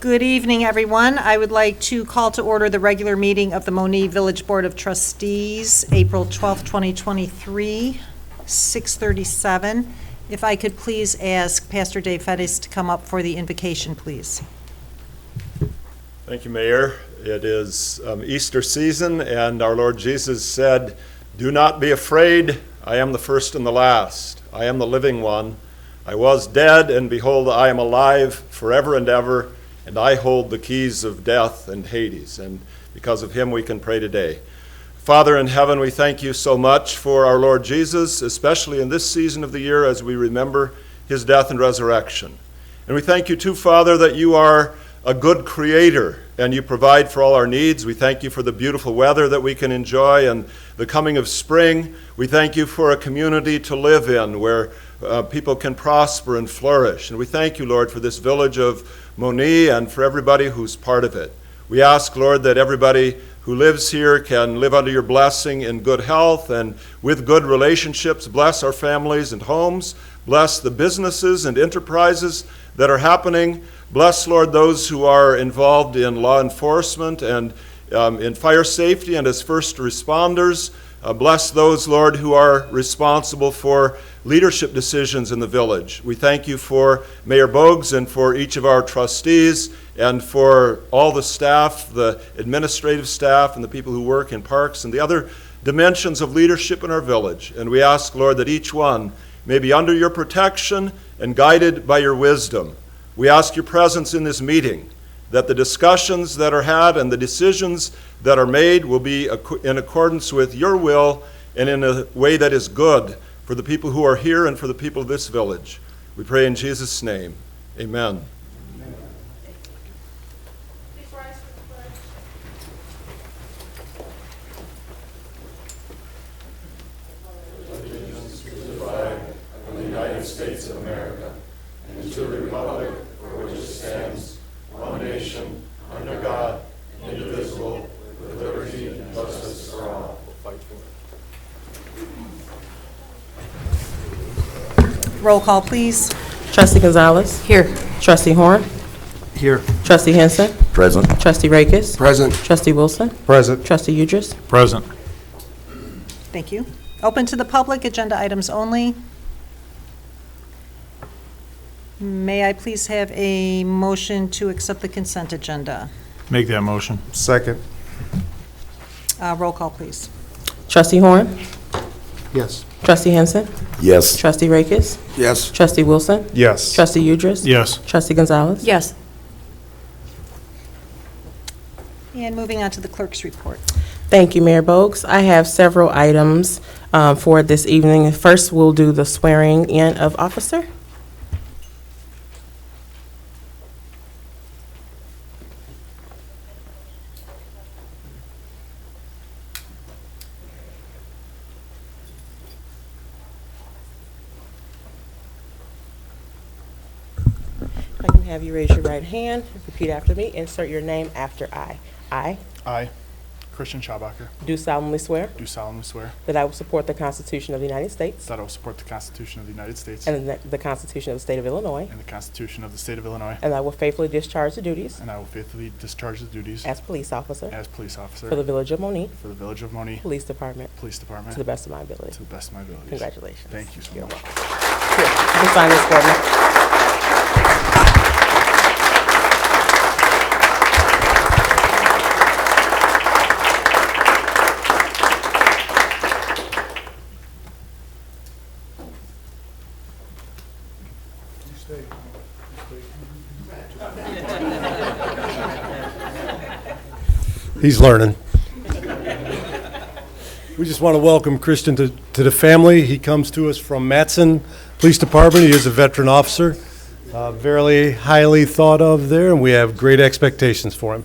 Good evening, everyone. I would like to call to order the regular meeting of the Monee Village Board of Trustees, April 12th, 2023, 6:37. If I could please ask Pastor Dave Fettis to come up for the invocation, please. Thank you, Mayor. It is Easter season, and our Lord Jesus said, "Do not be afraid. I am the first and the last. I am the living one. I was dead, and behold, I am alive forever and ever, and I hold the keys of death and Hades." And because of him, we can pray today. Father in heaven, we thank you so much for our Lord Jesus, especially in this season of the year as we remember his death and resurrection. And we thank you too, Father, that you are a good creator and you provide for all our needs. We thank you for the beautiful weather that we can enjoy and the coming of spring. We thank you for a community to live in where people can prosper and flourish. And we thank you, Lord, for this village of Monee and for everybody who's part of it. We ask, Lord, that everybody who lives here can live under your blessing in good health and with good relationships. Bless our families and homes. Bless the businesses and enterprises that are happening. Bless, Lord, those who are involved in law enforcement and in fire safety and as first responders. Bless those, Lord, who are responsible for leadership decisions in the village. We thank you for Mayor Bogues and for each of our trustees and for all the staff, the administrative staff and the people who work in parks and the other dimensions of leadership in our village. And we ask, Lord, that each one may be under your protection and guided by your wisdom. We ask your presence in this meeting, that the discussions that are had and the decisions that are made will be in accordance with your will and in a way that is good for the people who are here and for the people of this village. We pray in Jesus' name. Amen. Please rise for the pledge. Allegiance to the flag of the United States of America and to the republic for which it stands, one nation, under God, indivisible, with liberty and justice for all. Roll call, please. Trustee Gonzalez. Here. Trustee Horn. Here. Trustee Henson. Present. Trustee Rakes. Present. Trustee Wilson. Present. Trustee Udris. Present. Thank you. Open to the public, agenda items only. May I please have a motion to accept the consent agenda? Make that motion. Second. Roll call, please. Trustee Horn. Yes. Trustee Henson. Yes. Trustee Rakes. Yes. Trustee Wilson. Yes. Trustee Udris. Yes. Trustee Gonzalez. Yes. And moving on to the clerk's report. Thank you, Mayor Bogues. I have several items for this evening. First, we'll do the swearing in of officer. If I can have you raise your right hand, repeat after me, insert your name after I. I, Christian Schabacher, Do solemnly swear do solemnly swear that I will support the Constitution of the United States that I will support the Constitution of the United States and the Constitution of the State of Illinois, and the Constitution of the State of Illinois, and I will faithfully discharge the duties and I will faithfully discharge the duties as police officer as police officer for the Village of Monee for the Village of Monee Police Department Police Department to the best of my ability. to the best of my abilities. Congratulations. Thank you so You're much. welcome. Here, you can sign this for me. He's learning. We just want to welcome Christian to the family. He comes to us from Matson Police Department. He is a veteran officer, very highly thought of there, and we have great expectations for him.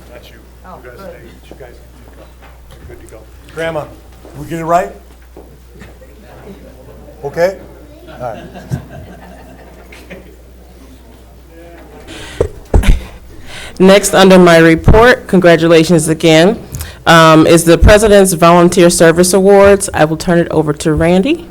That's you. Oh, You guys good. stay. You guys can go. You're good to go. Grandma, we get it right? Okay? All right. Next, under my report, congratulations again, is the President's Volunteer Service Awards. I will turn it over to Randy.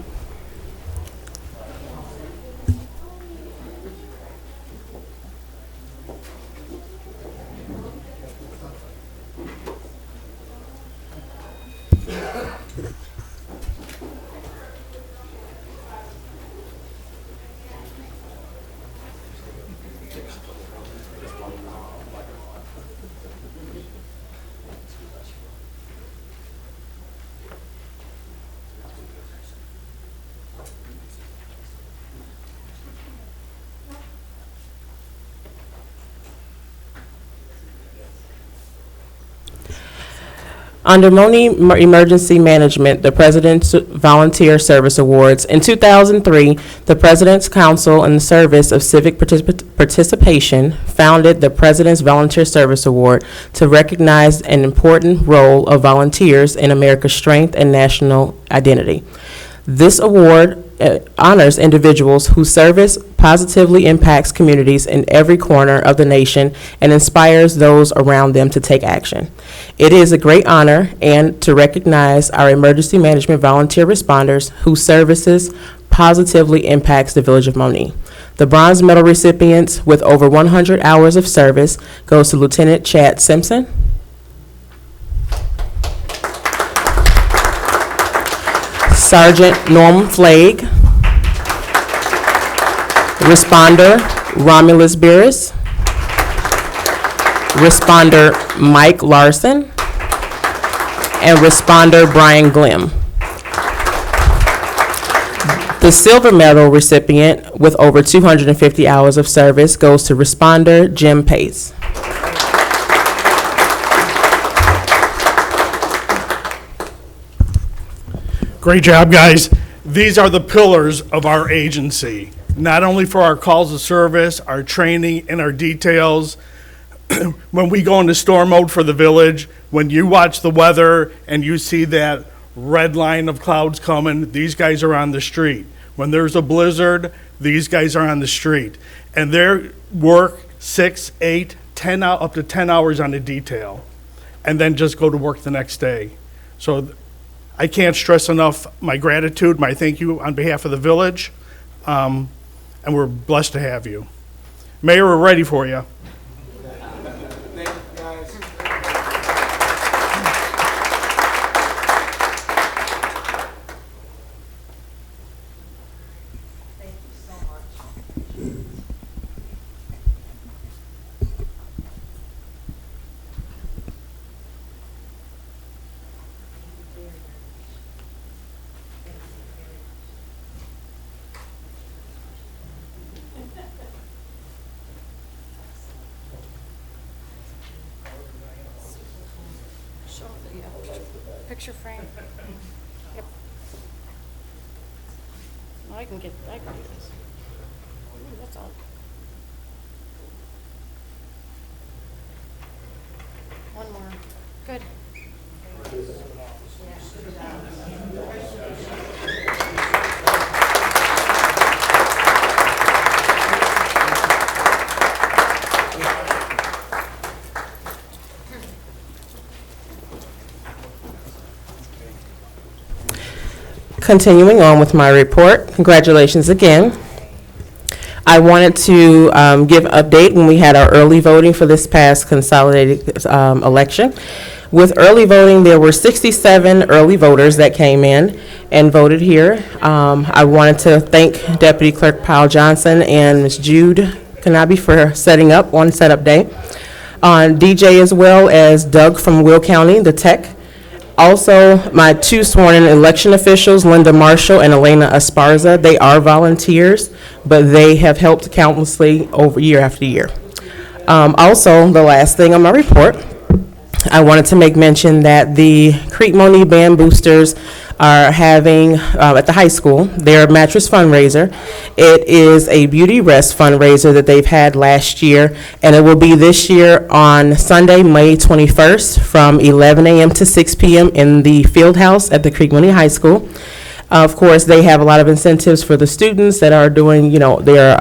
Under Monee Emergency Management, the President's Volunteer Service Awards. In 2003, the President's Council in the Service of Civic Participation founded the President's Volunteer Service Award to recognize an important role of volunteers in America's strength and national identity. This award honors individuals whose service positively impacts communities in every corner of the nation and inspires those around them to take action. It is a great honor and to recognize our emergency management volunteer responders whose services positively impacts the village of Monee. The bronze medal recipients with over 100 hours of service goes to Lieutenant Chad Simpson, Sergeant Norm Flagg, Responder Romulus Beerus, Responder Mike Larson, and Responder Brian Glim. The silver medal recipient with over 250 hours of service goes to Responder Jim Pace. Great job, guys. These are the pillars of our agency, not only for our calls of service, our training, and our details. When we go into storm mode for the village, when you watch the weather and you see that red line of clouds coming, these guys are on the street. When there's a blizzard, these guys are on the street. And they work 6, 8, 10, up to 10 hours on a detail, and then just go to work the next day. So I can't stress enough my gratitude, my thank you on behalf of the village, and we're blessed to have you. Mayor, we're ready for you. Picture frame. Yep. I can do this. Ooh, that's all. One more. Good. Continuing on with my report, congratulations again. I wanted to give an update when we had our early voting for this past consolidated election. With early voting, there were 67 early voters that came in and voted here. I wanted to thank Deputy Clerk Powell Johnson and Ms. Jude Kanabi for setting up on setup day. DJ as well as Doug from Will County, the tech. Also, my 2 sworn-in election officials, Linda Marshall and Elena Esparza, they are volunteers, but they have helped countlessly over year after year. Also, the last thing on my report, I wanted to make mention that the Creek Monee Band Boosters are having, at the high school, their mattress fundraiser. It is a beauty rest fundraiser that they've had last year, and it will be this year on Sunday, May 21st, from 11 a.m. to 6 p.m. in the field house at the Creek Monee High School. Of course, they have a lot of incentives for the students that are doing, their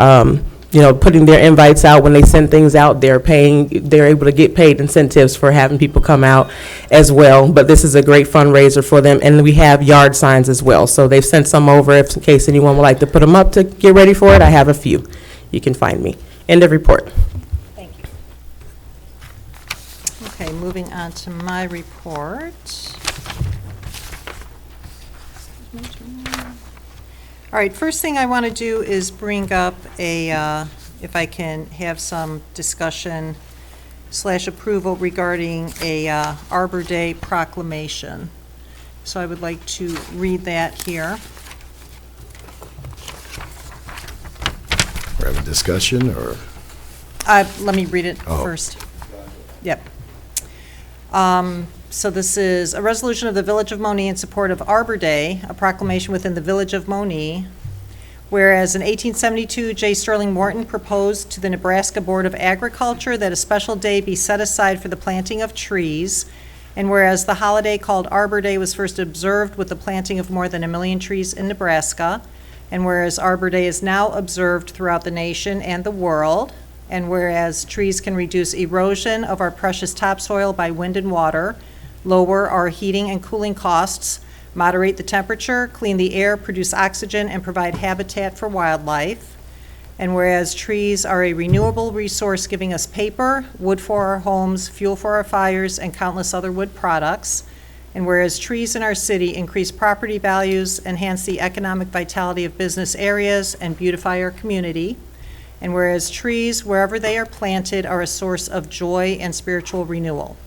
putting their invites out. When they send things out, they're able to get paid incentives for having people come out as well. But this is a great fundraiser for them, and we have yard signs as well. So they've sent some over in case anyone would like to put them up to get ready for it. I have a few. You can find me. End of report. Thank you. Okay, moving on to my report. All right, first thing I want to do is bring up if I can have some discussion / approval regarding a Arbor Day proclamation. So I would like to read that here. We're having discussion, or? Let me read it Oh. first. Yep. So this is a resolution of the Village of Monee in support of Arbor Day, a proclamation within the Village of Monee. Whereas in 1872, J. Sterling Morton proposed to the Nebraska Board of Agriculture that a special day be set aside for the planting of trees. And whereas the holiday called Arbor Day was first observed with the planting of more than 1 million trees in Nebraska. And whereas Arbor Day is now observed throughout the nation and the world. And whereas trees can reduce erosion of our precious topsoil by wind and water, lower our heating and cooling costs, moderate the temperature, clean the air, produce oxygen, and provide habitat for wildlife. And whereas trees are a renewable resource giving us paper, wood for our homes, fuel for our fires, and countless other wood products. And whereas trees in our city increase property values, enhance the economic vitality of business areas, and beautify our community. And whereas trees, wherever they are planted, are a source of joy and spiritual renewal.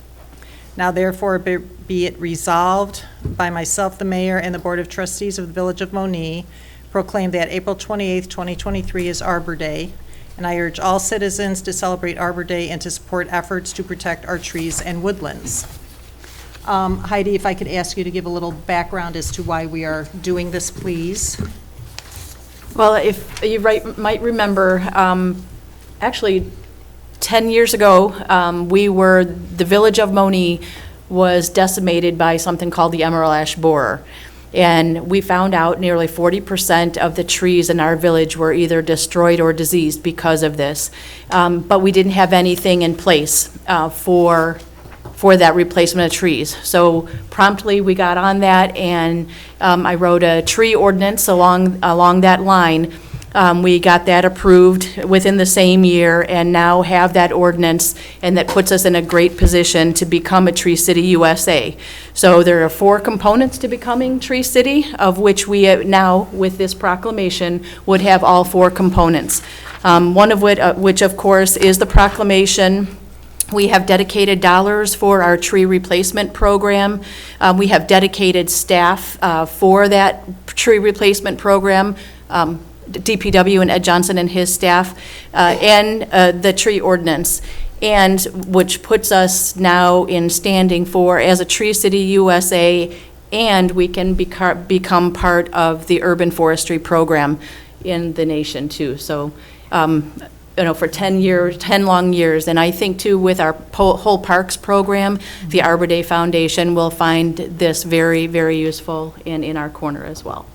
Now therefore be it resolved by myself, the mayor, and the Board of Trustees of the Village of Monee, proclaim that April 28th, 2023 is Arbor Day, and I urge all citizens to celebrate Arbor Day and to support efforts to protect our trees and woodlands. Heidi, if I could ask you to give a little background as to why we are doing this, please. Well, if you might remember, actually, 10 years ago, the Village of Monee was decimated by something called the emerald ash borer. And we found out nearly 40% of the trees in our village were either destroyed or diseased because of this. But we didn't have anything in place for that replacement of trees. So promptly we got on that, and I wrote a tree ordinance along that line. We got that approved within the same year, and now have that ordinance, and that puts us in a great position to become a Tree City USA. So there are 4 components to becoming Tree City, of which we now, with this proclamation, would have all 4 components. One of which, of course, is the proclamation. We have dedicated dollars for our tree replacement program. We have dedicated staff for that tree replacement program. DPW and Ed Johnson and his staff, and the tree ordinance, and which puts us now in standing for as a Tree City USA, and we can become part of the urban forestry program in the nation too. So, for 10 long years, and I think too with our whole parks program, the Arbor Day Foundation will find this very, very useful in our corner as well.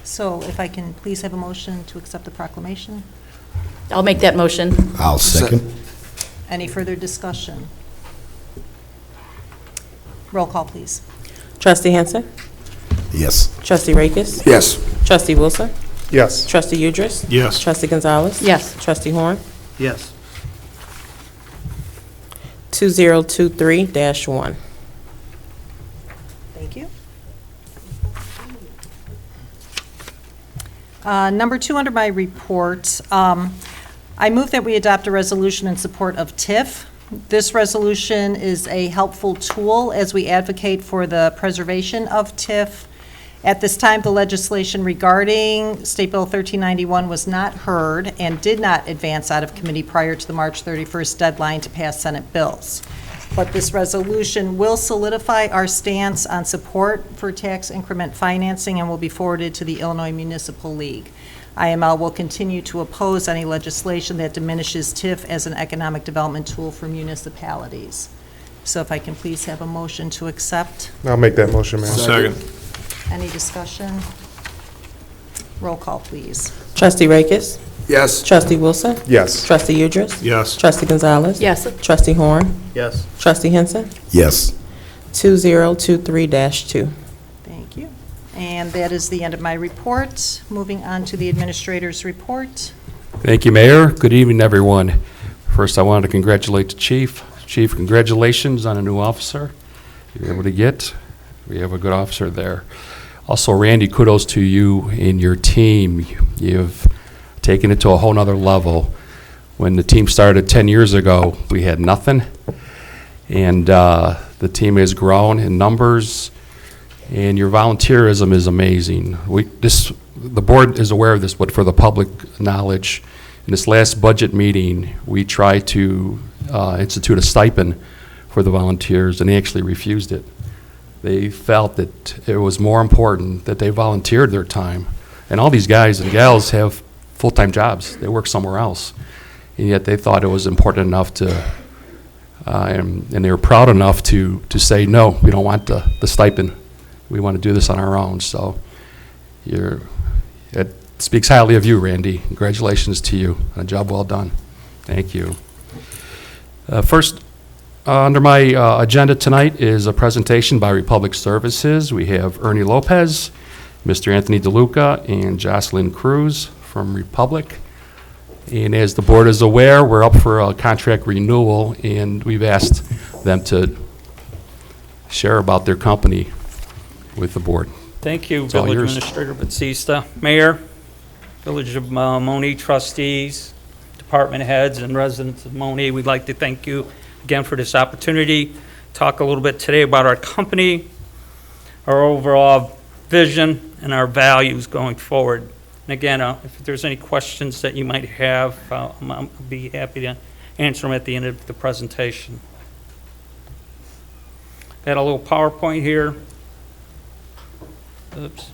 So if I can please have a motion to accept the proclamation. I'll make that motion. I'll second. Any further discussion? Roll call, please. Trustee Hansen? Yes. Trustee Rakes? Yes. Trustee Wilson? Yes. Trustee Udris? Yes. Trustee Gonzalez? Yes. Trustee Horn? Yes. 2023-1. Thank you. Number 2 under my report, I move that we adopt a resolution in support of TIF. This resolution is a helpful tool as we advocate for the preservation of TIF. At this time, the legislation regarding State Bill 1391 was not heard and did not advance out of committee prior to the March 31st deadline to pass Senate bills. But this resolution will solidify our stance on support for tax increment financing and will be forwarded to the Illinois Municipal League. IML will continue to oppose any legislation that diminishes TIF as an economic development tool for municipalities. So if I can please have a motion to accept. I'll make that motion, ma'am. Second. Any discussion? Roll call, please. Trustee Rakes? Yes. Trustee Wilson? Yes. Trustee Udris? Yes. Trustee Gonzalez? Yes. Trustee Horn? Yes. Trustee Henson? Yes. 2023-2. Thank you. And that is the end of my report. Moving on to the administrator's report. Thank you, Mayor. Good evening, everyone. First, I wanted to congratulate the Chief. Chief, congratulations on a new officer you're able to get. We have a good officer there. Also, Randy, kudos to you and your team. You've taken it to a whole nother level. When the team started 10 years ago, we had nothing. And the team has grown in numbers, and your volunteerism is amazing. The board is aware of this, but for the public knowledge, in this last budget meeting, we tried to institute a stipend for the volunteers, and they actually refused it. They felt that it was more important that they volunteered their time. And all these guys and gals have full-time jobs. They work somewhere else. And yet they thought it was important enough to, and they were proud enough to say, no, we don't want the stipend. We want to do this on our own. So it speaks highly of you, Randy. Congratulations to you on a job well done. Thank you. First, under my agenda tonight is a presentation by Republic Services. We have Ernie Lopez, Mr. Anthony DeLuca, and Jocelyn Cruz from Republic. And as the board is aware, we're up for a contract renewal, and we've asked them to share about their company with the board. Thank you, It's all Village yours. Administrator Batista. Mayor, Village of Monee trustees, department heads, and residents of Monee, we'd like to thank you again for this opportunity. Talk a little bit today about our company, our overall vision, and our values going forward. And again, if there's any questions that you might have, I'll be happy to answer them at the end of the presentation. Got a little PowerPoint here. Oops.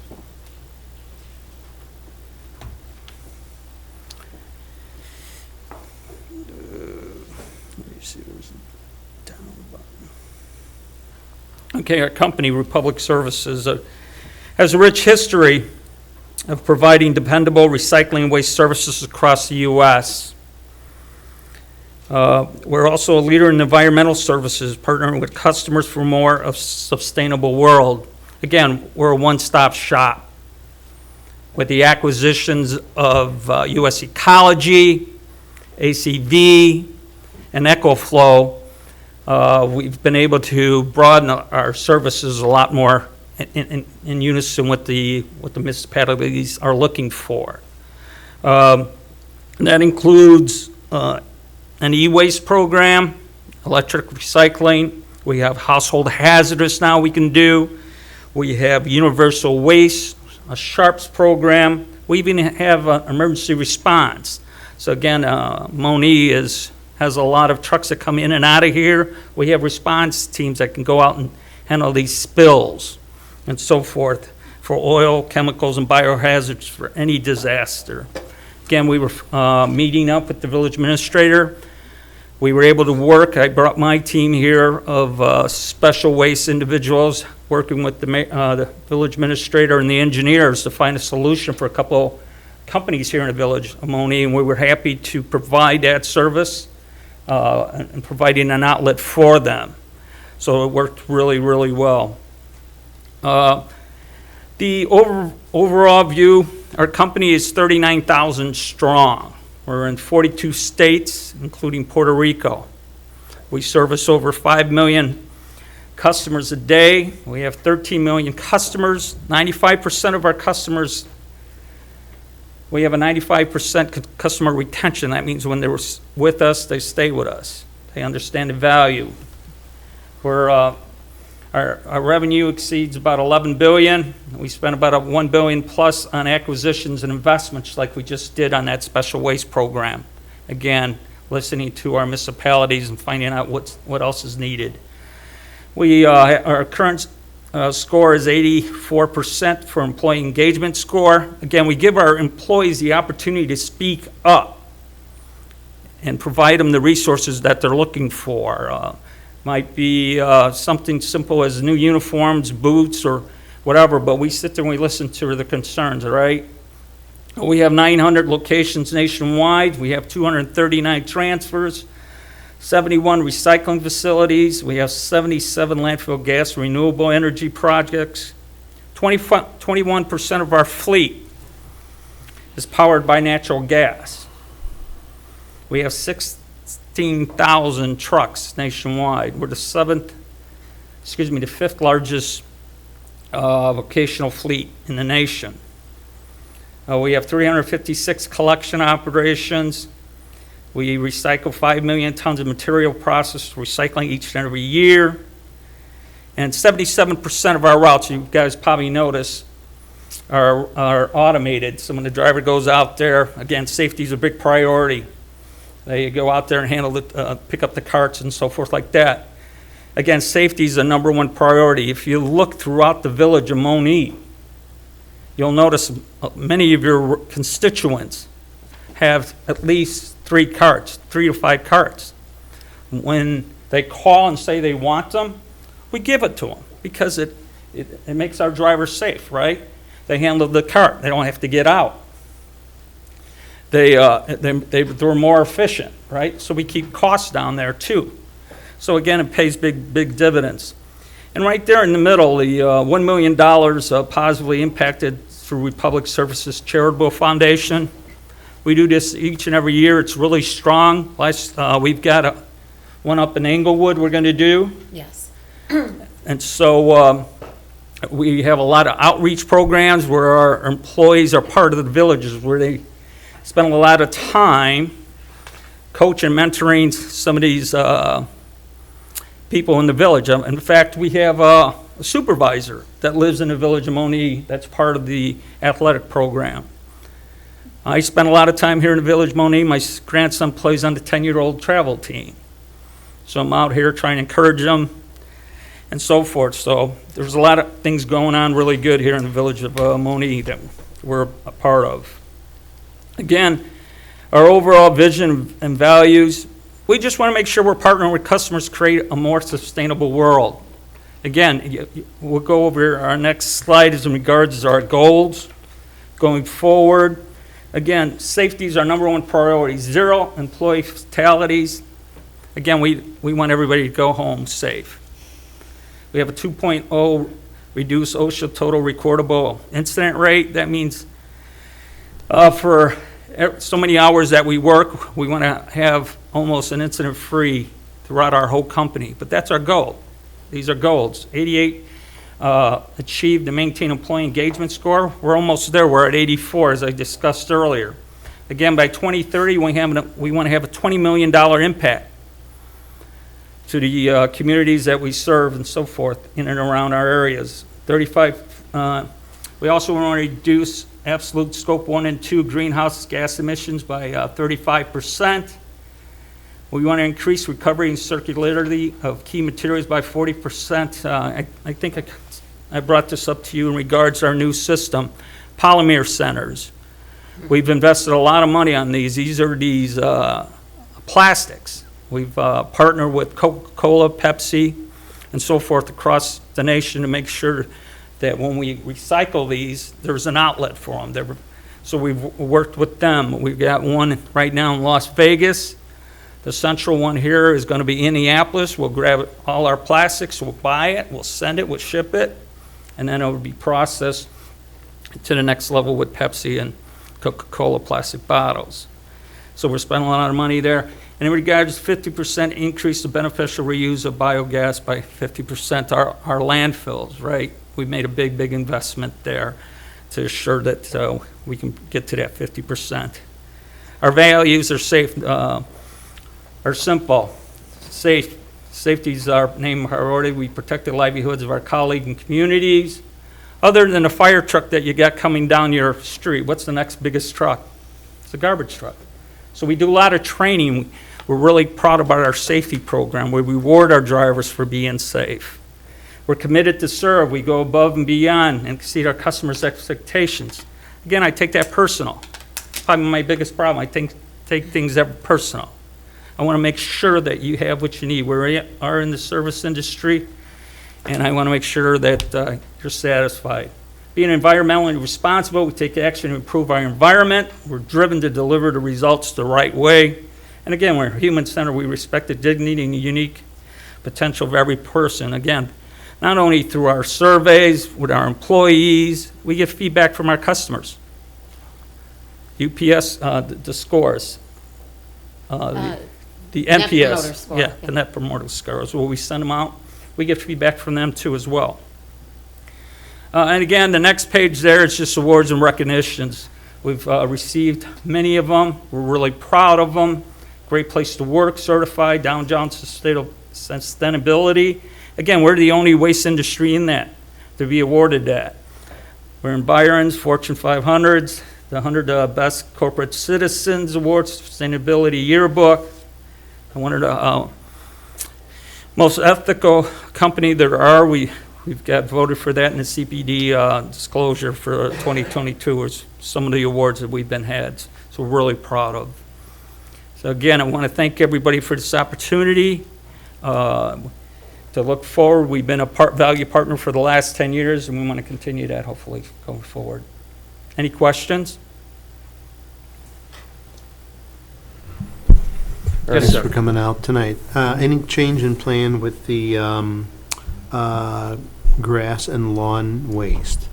Okay, our company, Republic Services, has a rich history of providing dependable recycling and waste services across the U.S. We're also a leader in environmental services, partnering with customers for more of sustainable world. Again, we're a one-stop shop. With the acquisitions of U.S. Ecology, ACV, and EcoFlow, we've been able to broaden our services a lot more in unison with the municipalities are looking for. That includes an e-waste program, electric recycling. We have household hazardous now we can do. We have universal waste, a SHARPS program. We even have an emergency response. So again, Monee has a lot of trucks that come in and out of here. We have response teams that can go out and handle these spills and so forth for oil, chemicals, and biohazards for any disaster. Again, we were meeting up with the village administrator. We were able to work. I brought my team here of special waste individuals working with the village administrator and the engineers to find a solution for a couple companies here in the village of Monee, and we were happy to provide that service and providing an outlet for them. So it worked really, really well. The overall view, Our company is 39,000 strong. We're in 42 states, including Puerto Rico. We service over 5 million customers a day. We have 13 million customers. 95% of our customers, we have a 95% customer retention. That means when they're with us, they stay with us. They understand the value. Our revenue exceeds about 11 billion. We spend about 1 billion plus on acquisitions and investments like we just did on that special waste program. Again, listening to our municipalities and finding out what else is needed. Our current score is 84% for employee engagement score. Again, we give our employees the opportunity to speak up and provide them the resources that they're looking for. Might be something simple as new uniforms, boots, or whatever, but we sit there and we listen to the concerns, all right? We have 900 locations nationwide. We have 239 transfers, 71 recycling facilities. We have 77 landfill gas renewable energy projects. 21% of our fleet is powered by natural gas. We have 16,000 trucks nationwide. We're the fifth largest vocational fleet in the nation. We have 356 collection operations. We recycle 5 million tons of material processed recycling each and every year. And 77% of our routes, you guys probably notice, are automated. So when the driver goes out there, again, safety is a big priority. They go out there and pick up the carts and so forth like that. Again, safety is the number one priority. If you look throughout the village of Monee, you'll notice many of your constituents have at least 3 to 5 carts. When they call and say they want them, we give it to them because it makes our drivers safe, right? They handle the cart. They don't have to get out. They're more efficient, right? So we keep costs down there too. So again, it pays big dividends. And right there in the middle, the $1 million positively impacted through Republic Services Charitable Foundation. We do this each and every year. It's really strong. We've got one up in Englewood we're going to do. Yes. And so we have a lot of outreach programs where our employees are part of the villages, where they spend a lot of time coaching and mentoring some of these people in the village. In fact, we have a supervisor that lives in the village of Monee that's part of the athletic program. I spend a lot of time here in the village of Monee. My grandson plays on the 10-year-old travel team. So I'm out here trying to encourage them and so forth. So there's a lot of things going on really good here in the village of Monee that we're a part of. Again, our overall vision and values, we just want to make sure we're partnering with customers to create a more sustainable world. Again, we'll go over our next slide is in regards to our goals going forward. Again, safety is our number one priority. 0 employee fatalities. Again, we want everybody to go home safe. We have a 2.0 reduced OSHA total recordable incident rate. That means for so many hours that we work, we want to have almost an incident-free throughout our whole company. But that's our goal. These are goals. 88 achieved the maintain employee engagement score. We're almost there. We're at 84, as I discussed earlier. Again, by 2030, we want to have a $20 million impact to the communities that we serve and so forth in and around our areas. We also want to reduce absolute scope 1 and 2 greenhouse gas emissions by 35%. We want to increase recovery and circularity of key materials by 40%. I think I brought this up to you in regards to our new system, polymer centers. We've invested a lot of money on these. These are these plastics. We've partnered with Coca-Cola, Pepsi, and so forth across the nation to make sure that when we recycle these, there's an outlet for them. So we've worked with them. We've got one right now in Las Vegas. The central one here is going to be Indianapolis. We'll grab all our plastics, we'll buy it, we'll send it, we'll ship it, and then it will be processed to the next level with Pepsi and Coca-Cola plastic bottles. So we're spending a lot of money there. And in regards to 50% increase the beneficial reuse of biogas by 50%, our landfills, right? We've made a big, big investment there to assure that we can get to that 50%. Our values are are simple. Safety is our name priority. We protect the livelihoods of our colleagues and communities. Other than the fire truck that you got coming down your street, what's the next biggest truck? It's a garbage truck. So we do a lot of training. We're really proud about our safety program. We reward our drivers for being safe. We're committed to serve. We go above and beyond and exceed our customers' expectations. Again, I take that personal. Probably my biggest problem. I take things ever personal. I want to make sure that you have what you need. We are in the service industry, and I want to make sure that you're satisfied. Being environmentally responsible, we take action to improve our environment. We're driven to deliver the results the right way. And again, we're human-centered. We respect the dignity and the unique potential of every person. Again, not only through our surveys with our employees, we get feedback from our customers. UPS, the scores. The Net NPS, Promoter Score. yeah, the Net Promoter Scores. Well, we send them out. We get feedback from them too as well. And again, the next page there is just awards and recognitions. We've received many of them. We're really proud of them. Great Place to Work certified, Dow Jones Sustainability. Again, we're the only waste industry in that to be awarded that. We're in Byron's, Fortune 500s, the 100 Best Corporate Citizens Awards, Sustainability Yearbook. And one of the most ethical company there are. We've got voted for that in the CPD disclosure for 2022 is some of the awards that we've been had. So we're really proud of. So again, I want to thank everybody for this opportunity. To look forward, we've been a value partner for the last 10 years, and we want to continue that hopefully going forward. Any questions? Thanks for coming out tonight. Any change in plan with the grass and lawn waste?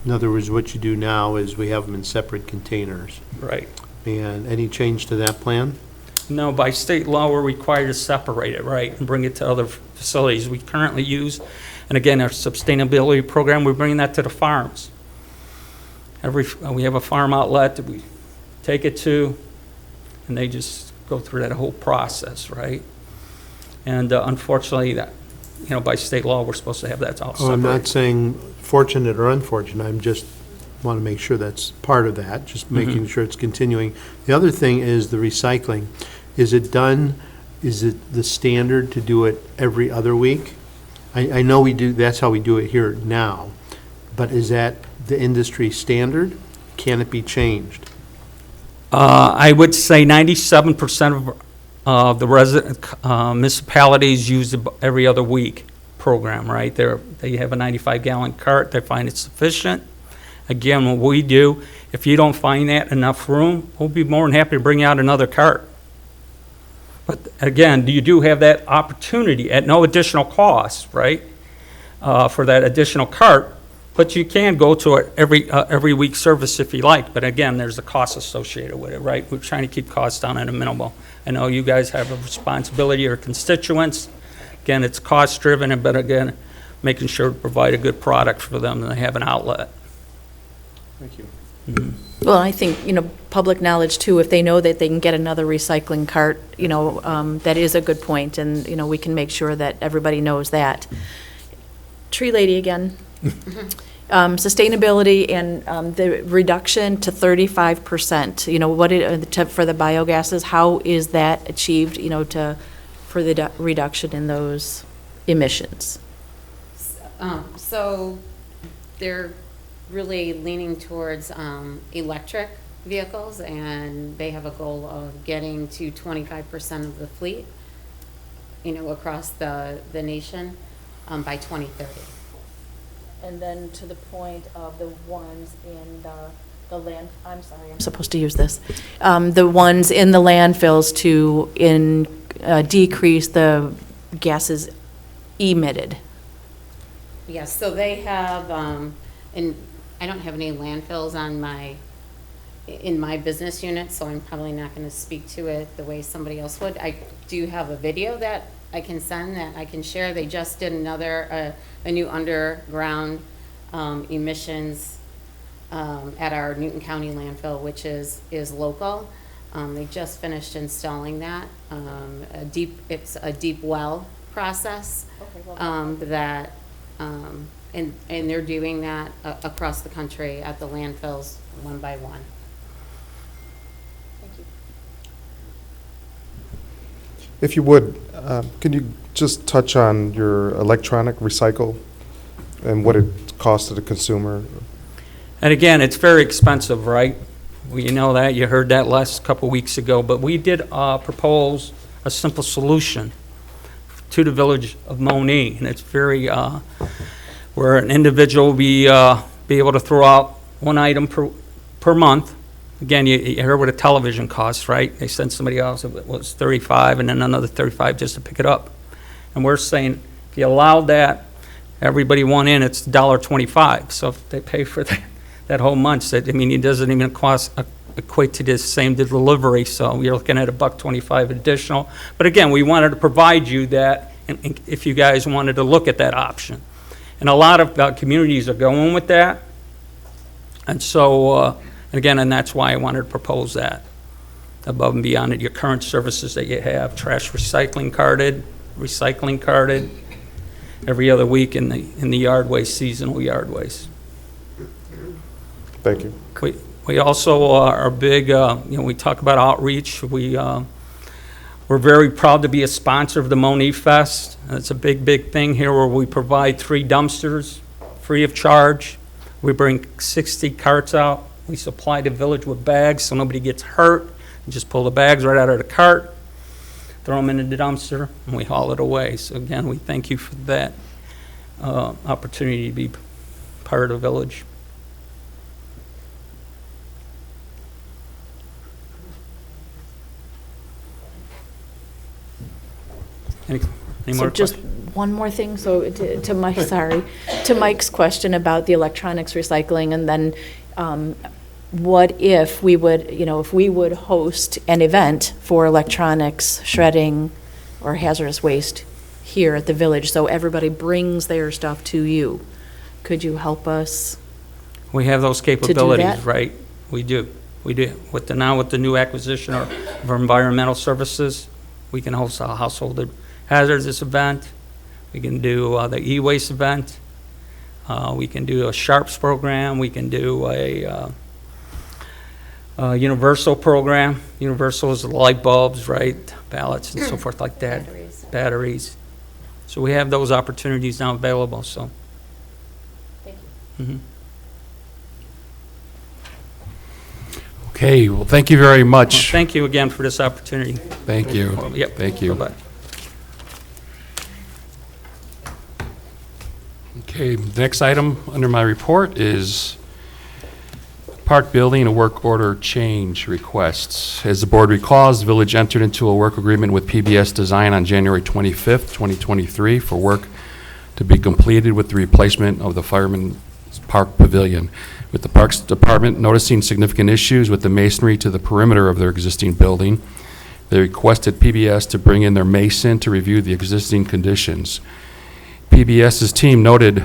In other words, what you do now is we have them in separate containers. Right. And any change to that plan? No, by state law, we're required to separate it, right, and bring it to other facilities we currently use. And again, our sustainability program, we're bringing that to the farms. We have a farm outlet that we take it to, and they just go through that whole process, right? And unfortunately, that, by state law, we're supposed to have that all separate. I'm not saying fortunate or unfortunate. I'm just want to make sure that's part of that, just making sure it's continuing. The other thing is the recycling. Is it the standard to do it every other week? I know we do, that's how we do it here now, but is that the industry standard? Can it be changed? I would say 97% of the resident municipalities use the every other week program, right? They have a 95-gallon cart. They find it sufficient. Again, what we do, if you don't find that enough room, we'll be more than happy to bring out another cart. But again, you do have that opportunity at no additional cost, right, for that additional cart. But you can go to it every week service if you like. But again, there's a cost associated with it, right? We're trying to keep costs down at a minimal. I know you guys have a responsibility or constituents. Again, it's cost-driven, but again, making sure to provide a good product for them and they have an outlet. Thank you. Well, I think, public knowledge too, if they know that they can get another recycling cart, that is a good point, and, we can make sure that everybody knows that. Tree lady again. Sustainability and the reduction to 35%, for the biogases, how is that achieved, for the reduction in those emissions? So they're really leaning towards electric vehicles, and they have a goal of getting to 25% of the fleet, across the nation by 2030. And then to the point of the ones in the land, I'm sorry, I'm supposed to use this. The ones in the landfills to decrease the gases emitted. Yes, so they have, and I don't have any landfills in my business unit, so I'm probably not going to speak to it the way somebody else would. I do have a video that I can send, that I can share. They just did a new underground emissions at our Newton County landfill, which is local. They just finished installing that. It's a deep well process that, and they're doing that across the country at the landfills one by one. Thank you. If you would, can you just touch on your electronic recycle and what it costs to the consumer? And again, it's very expensive, right? Well, you know that, you heard that last couple weeks ago, but we did propose a simple solution to the village of Monee, and it's very, where an individual will be able to throw out one item per month. Again, you heard what a television costs, right? They send somebody else, it was $35, and then another $35 just to pick it up. And we're saying, if you allowed that, everybody want in, it's $1.25. So if they pay for that whole month, it doesn't even equate to the same delivery. So you're looking at $1.25 additional. But again, we wanted to provide you that, and if you guys wanted to look at that option. And a lot of communities are going with that. And so, and that's why I wanted to propose that, above and beyond your current services that you have, trash recycling carded, every other week in the yard waste, seasonal yard waste. Thank you. We also are big, we talk about outreach. We're very proud to be a sponsor of the Monee Fest. It's a big thing here where we provide 3 dumpsters free of charge. We bring 60 carts out. We supply the village with bags so nobody gets hurt. You just pull the bags right out of the cart, throw them into the dumpster, and we haul it away. So again, we thank you for that opportunity to be part of the village. Any more So just questions? one more thing, so to Mike, sorry, to Mike's question about the electronics recycling, and then what if we would, if we would host an event for electronics shredding or hazardous waste here at the village, so everybody brings their stuff to you? Could you help us? We have those capabilities, that? right? We do. With the new acquisition of our environmental services, we can host a household hazardous event. We can do the e-waste event. We can do a Sharps program. We can do a universal program. Universal is the light bulbs, right? Ballots and so forth like that. Batteries. So we have those opportunities now available. So. Thank you. Mm-hmm. Okay, well, thank you very much. Well, thank you again for this opportunity. Thank you. Yep. Thank you. Bye-bye. Okay, the next item under my report is park building and work order change requests. As the board recalls, the village entered into a work agreement with PBS Design on January 25th, 2023 for work to be completed with the replacement of the Fireman's Park Pavilion. With the Parks Department noticing significant issues with the masonry to the perimeter of their existing building, they requested PBS to bring in their mason to review the existing conditions. PBS's team noted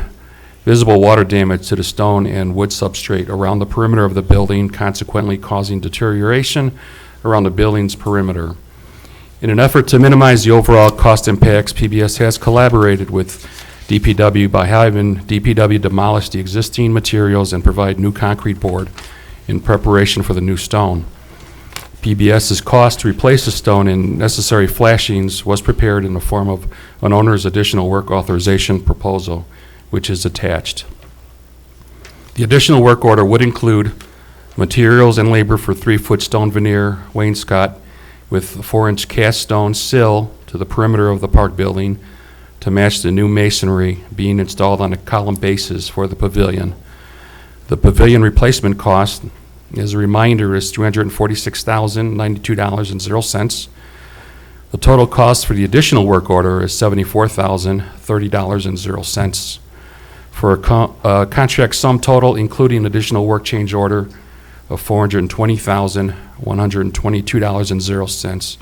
visible water damage to the stone and wood substrate around the perimeter of the building, consequently causing deterioration around the building's perimeter. In an effort to minimize the overall cost impacts, PBS has collaborated with DPW by having DPW demolish the existing materials and provide new concrete board in preparation for the new stone. PBS's cost to replace the stone and necessary flashings was prepared in the form of an owner's additional work authorization proposal, which is attached. The additional work order would include materials and labor for 3-foot stone veneer wainscot with a 4-inch cast stone sill to the perimeter of the park building to match the new masonry being installed on the column bases for the pavilion. The pavilion replacement cost, as a reminder, is $346,092.00. The total cost for the additional work order is $74,030.00. for a contract sum total, including additional work change order, of $420,122.00.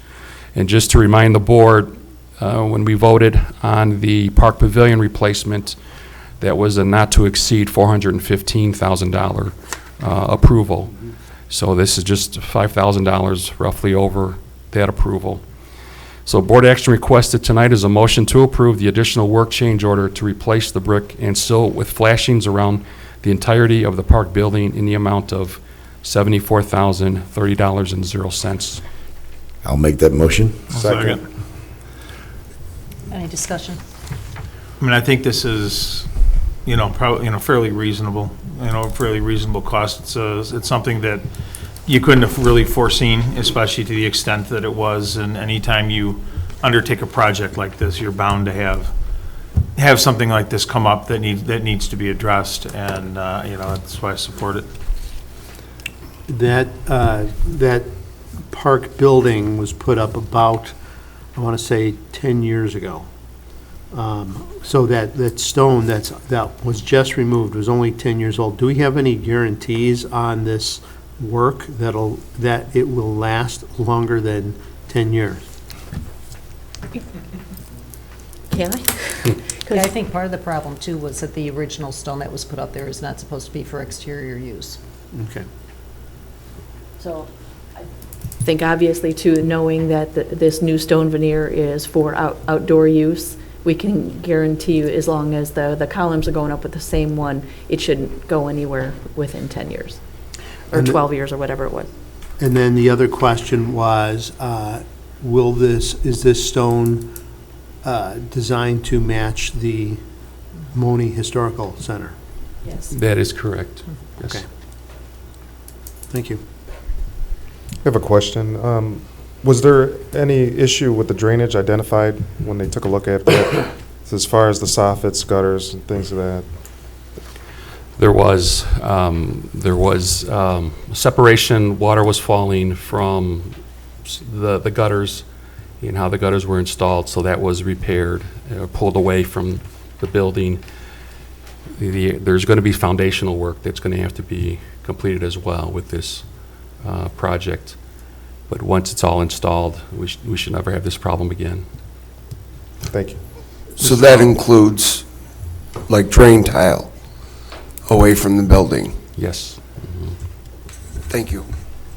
And just to remind the board, when we voted on the Park Pavilion replacement, that was a not-to-exceed $415,000 approval. So this is just $5,000 roughly over that approval. So board action requested tonight is a motion to approve the additional work change order to replace the brick and sill with flashings around the entirety of the park building in the amount of $74,030.00. I'll make that motion. Second. Any discussion? I mean, I think this is, probably, fairly reasonable, fairly reasonable cost. It's something that you couldn't have really foreseen, especially to the extent that it was. And anytime you undertake a project like this, you're bound to have something like this come up that needs to be addressed. And, that's why I support it. That park building was put up about, I want to say, 10 years ago. So that stone that was just removed was only 10 years old. Do we have any guarantees on this work that it will last longer than 10 years? Can I? Yeah, I think part of the problem, too, was that the original stone that was put up there is not supposed to be for exterior use. Okay. So I think obviously too, knowing that this new stone veneer is for outdoor use, we can guarantee you as long as the columns are going up with the same one, it shouldn't go anywhere within 10 years or 12 years or whatever it was. And then the other question was, is this stone designed to match the Monee Historical Center? Yes. That is correct. Yes. Okay. Thank you. I have a question. Was there any issue with the drainage identified when they took a look at that, as far as the soffits, gutters, and things of that? There was separation. Water was falling from the gutters and how the gutters were installed, so that was repaired, pulled away from the building. There's going to be foundational work that's going to have to be completed as well with this project. But once it's all installed, we should never have this problem again. Thank you. So that includes, like, drain tile away from the building? Yes. Thank you.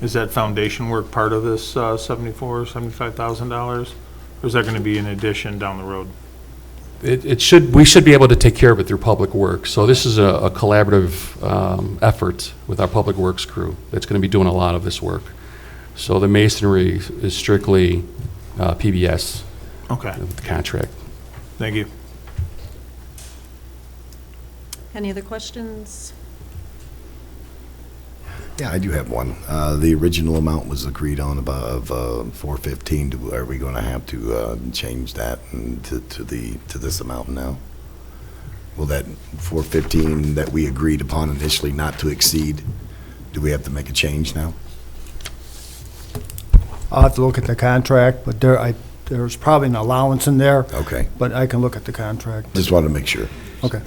Is that foundation work part of this $75,000? Or is that going to be an addition down the road? We should be able to take care of it through Public Works. So this is a collaborative effort with our Public Works crew that's going to be doing a lot of this work. So the masonry is strictly PBS. Okay. The contract. Thank you. Any other questions? Yeah, I do have one. The original amount was agreed on of $415. Are we going to have to change that to this amount now? Will that $415 that we agreed upon initially not to exceed, do we have to make a change now? I'll have to look at the contract, but there's probably an allowance in there. Okay. But I can look at the contract. Just wanted to make sure. Okay.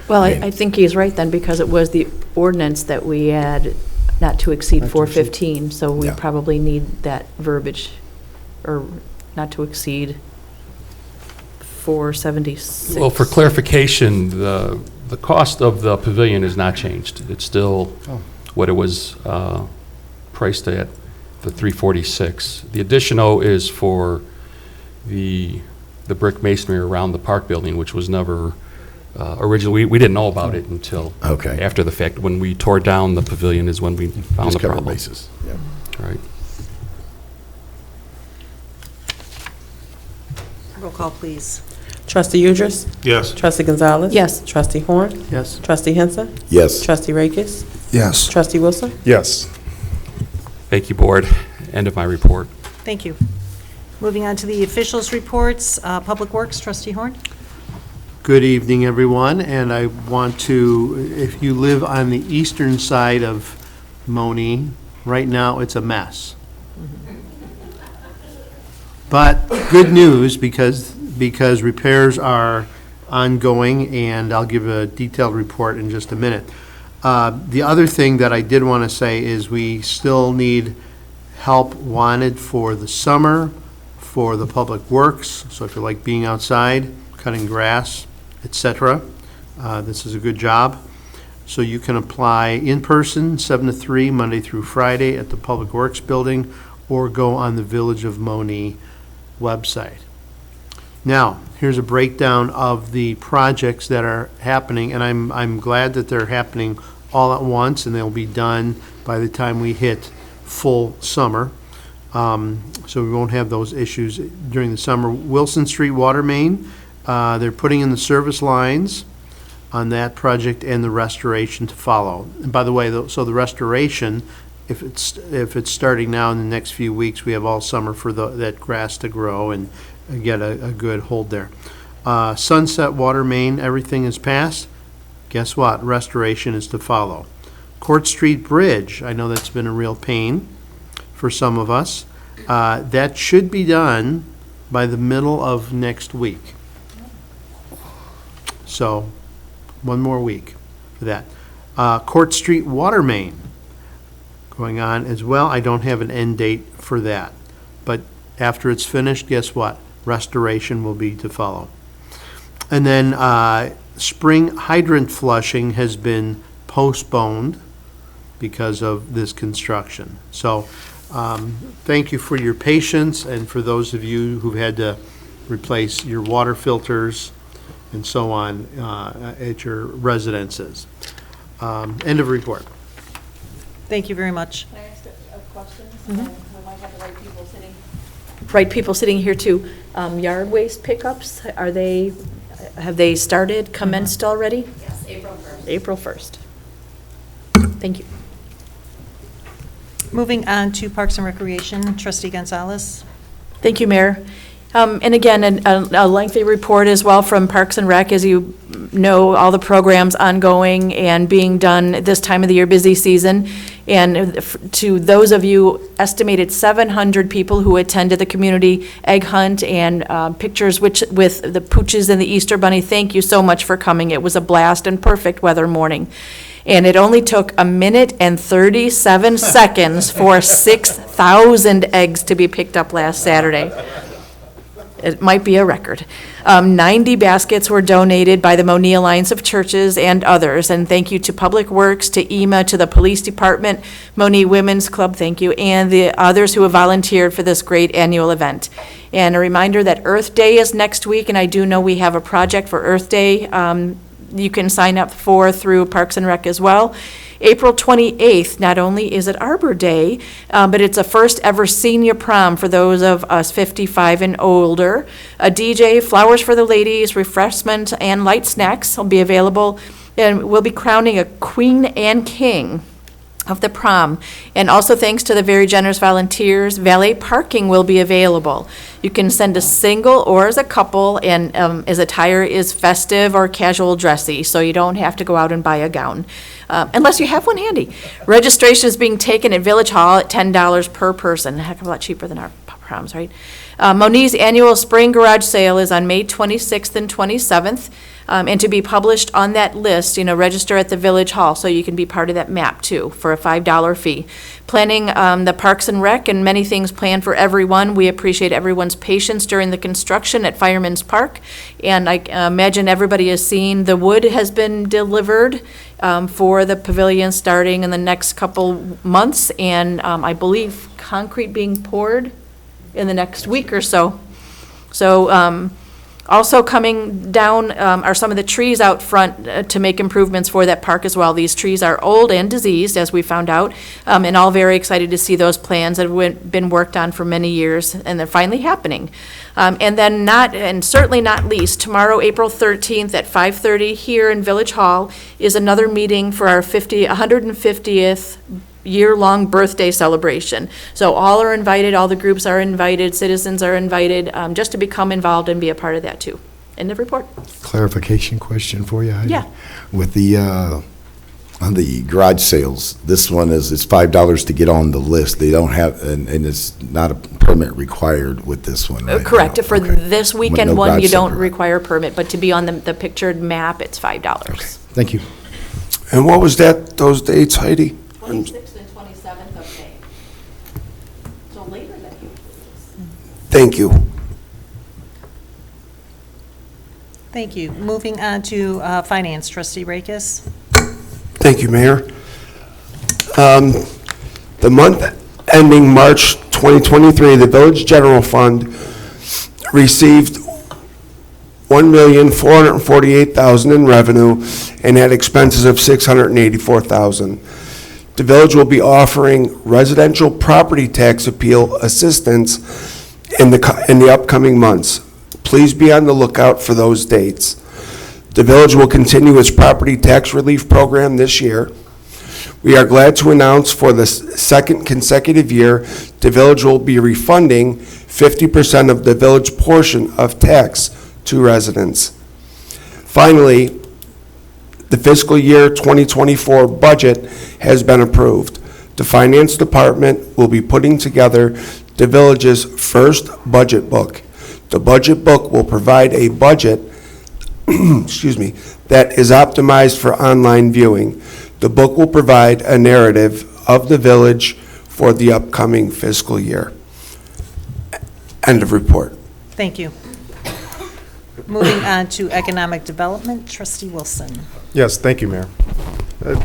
Well, I think he's right then, because it was the ordinance that we had not to exceed 415, so we Yeah. probably need that verbiage, or not to exceed 476. Well, for clarification, the cost of the pavilion is not changed. It's still what it was priced at, the $346. The additional is for the brick masonry around the park building, which was never originally, we didn't know about it until after the fact. When we tore down the pavilion is when we found Just the cover problem. bases. Yeah. Right. Roll call, please. Trustee Udris? Yes. Trustee Gonzalez? Yes. Trustee Horn? Yes. Trustee Henson? Yes. Trustee Rakis? Yes. Trustee Wilson? Yes. Thank you, Board. End of my report. Thank you. Moving on to the officials' reports. Public Works, Trustee Horn. Good evening, everyone, and I want to, if you live on the eastern side of Monee, right now it's a mess. But good news, because repairs are ongoing, and I'll give a detailed report in just a minute. The other thing that I did want to say is we still need help wanted for the summer, for the public works. So if you like being outside, cutting grass, etc., this is a good job. So you can apply in person, 7 to 3, Monday through Friday at the Public Works Building, or go on the Village of Monee website. Now, here's a breakdown of the projects that are happening, and I'm glad that they're happening all at once, and they'll be done by the time we hit full summer. So we won't have those issues during the summer. Wilson Street Water Main, they're putting in the service lines on that project and the restoration to follow. And by the way, so the restoration, if it's starting now in the next few weeks, we have all summer for that grass to grow and get a good hold there. Sunset Water Main, everything is passed. Guess what? Restoration is to follow. Court Street Bridge, I know that's been a real pain for some of us. That should be done by the middle of next week. So, one more week for that. Court Street Water Main going on as well. I don't have an end date for that. But after it's finished, guess what? Restoration will be to follow. And then spring hydrant flushing has been postponed because of this construction. So thank you for your patience, and for those of you who've had to replace your water filters and so on at your residences. End of report. Thank you very much. Can I ask a question? We might have the right people sitting here too. Yard waste pickups, have they started, commenced already? Yes, April 1st. April 1st. Thank you. Moving on to Parks and Recreation, Trustee Gonzalez. Thank you, Mayor. And again, a lengthy report as well from Parks and Rec. As you know, all the programs ongoing and being done this time of the year, busy season. And to those of you, estimated 700 people who attended the community egg hunt and pictures with the pooches and the Easter Bunny, thank you so much for coming. It was a blast and perfect weather morning. And it only took 1 minute and 37 seconds for 6,000 eggs to be picked up last Saturday. It might be a record. 90 baskets were donated by the Monee Alliance of Churches and others. And thank you to Public Works, to EMA, to the Police Department, Monee Women's Club, thank you, and the others who have volunteered for this great annual event. And a reminder that Earth Day is next week, and I do know we have a project for Earth Day you can sign up for through Parks and Rec as well. April 28th, not only is it Arbor Day, but it's a first ever senior prom for those of us 55 and older. A DJ, flowers for the ladies, refreshments, and light snacks will be available. And we'll be crowning a queen and king of the prom. And also thanks to the very generous volunteers, valet parking will be available. You can send a single or as a couple, and as attire is festive or casual dressy, so you don't have to go out and buy a gown, unless you have one handy. Registration is being taken at Village Hall at $10 per person, a heck of a lot cheaper than our proms, right? Monee's annual spring garage sale is on May 26th and 27th. And to be published on that list, register at the Village Hall so you can be part of that map too for a $5 fee. Planning the Parks and Rec and many things planned for everyone. We appreciate everyone's patience during the construction at Fireman's Park. And I imagine everybody has seen the wood has been delivered for the pavilion starting in the next couple months. And I believe concrete being poured in the next week or so. So, also coming down are some of the trees out front to make improvements for that park as well. These trees are old and diseased, as we found out, and all very excited to see those plans that have been worked on for many years, and they're finally happening. And then certainly not least, tomorrow, April 13th at 5:30 here in Village Hall is another meeting for our 150th year-long birthday celebration. So all are invited, all the groups are invited, citizens are invited, just to become involved and be a part of that too. End of report. Clarification question for you, Heidi. Yeah. With the on the garage sales, this one it's $5 to get on the list. They don't have, and it's not a permit required with this one, right? Correct. No. For Okay. this weekend No one, garage you sale don't permit. require a permit, but to be on the pictured map, it's $5. Okay, thank you. And what was that, those dates, Heidi? 26th and 27th of May. So later than you. Thank you. Thank you. Moving on to Finance, Trustee Rakis. Thank you, Mayor. The month ending March 2023, the Village General Fund received $1,448,000 in revenue and had expenses of $684,000. The village will be offering residential property tax appeal assistance in the upcoming months. Please be on the lookout for those dates. The village will continue its property tax relief program this year. We are glad to announce for the second consecutive year, the village will be refunding 50% of the village portion of tax to residents. Finally, the fiscal year 2024 budget has been approved. The Finance Department will be putting together the village's first budget book. The budget book will provide a budget excuse me, that is optimized for online viewing. The book will provide a narrative of the village for the upcoming fiscal year. End of report. Thank you. Moving on to Economic Development, Trustee Wilson. Yes, thank you, Mayor.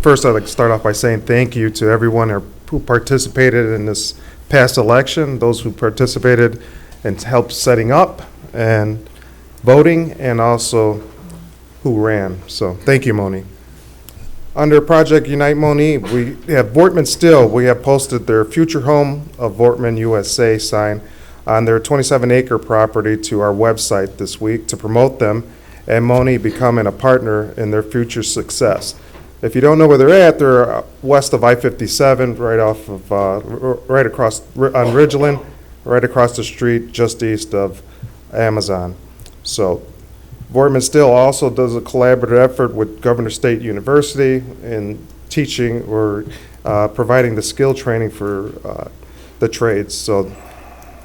First, I'd like to start off by saying thank you to everyone who participated in this past election, those who participated and helped setting up and voting, and also who ran. So thank you, Monee. Under Project Unite Monee, we have Vortman Still. We have posted their future home of Vortman USA sign on their 27-acre property to our website this week to promote them and Monee becoming a partner in their future success. If you don't know where they're west of I-57, right off of, right across on Ridgeland, right across the street, just east of Amazon. So Vortman Still also does a collaborative effort with Governor State University in teaching or providing the skill training for the trades. So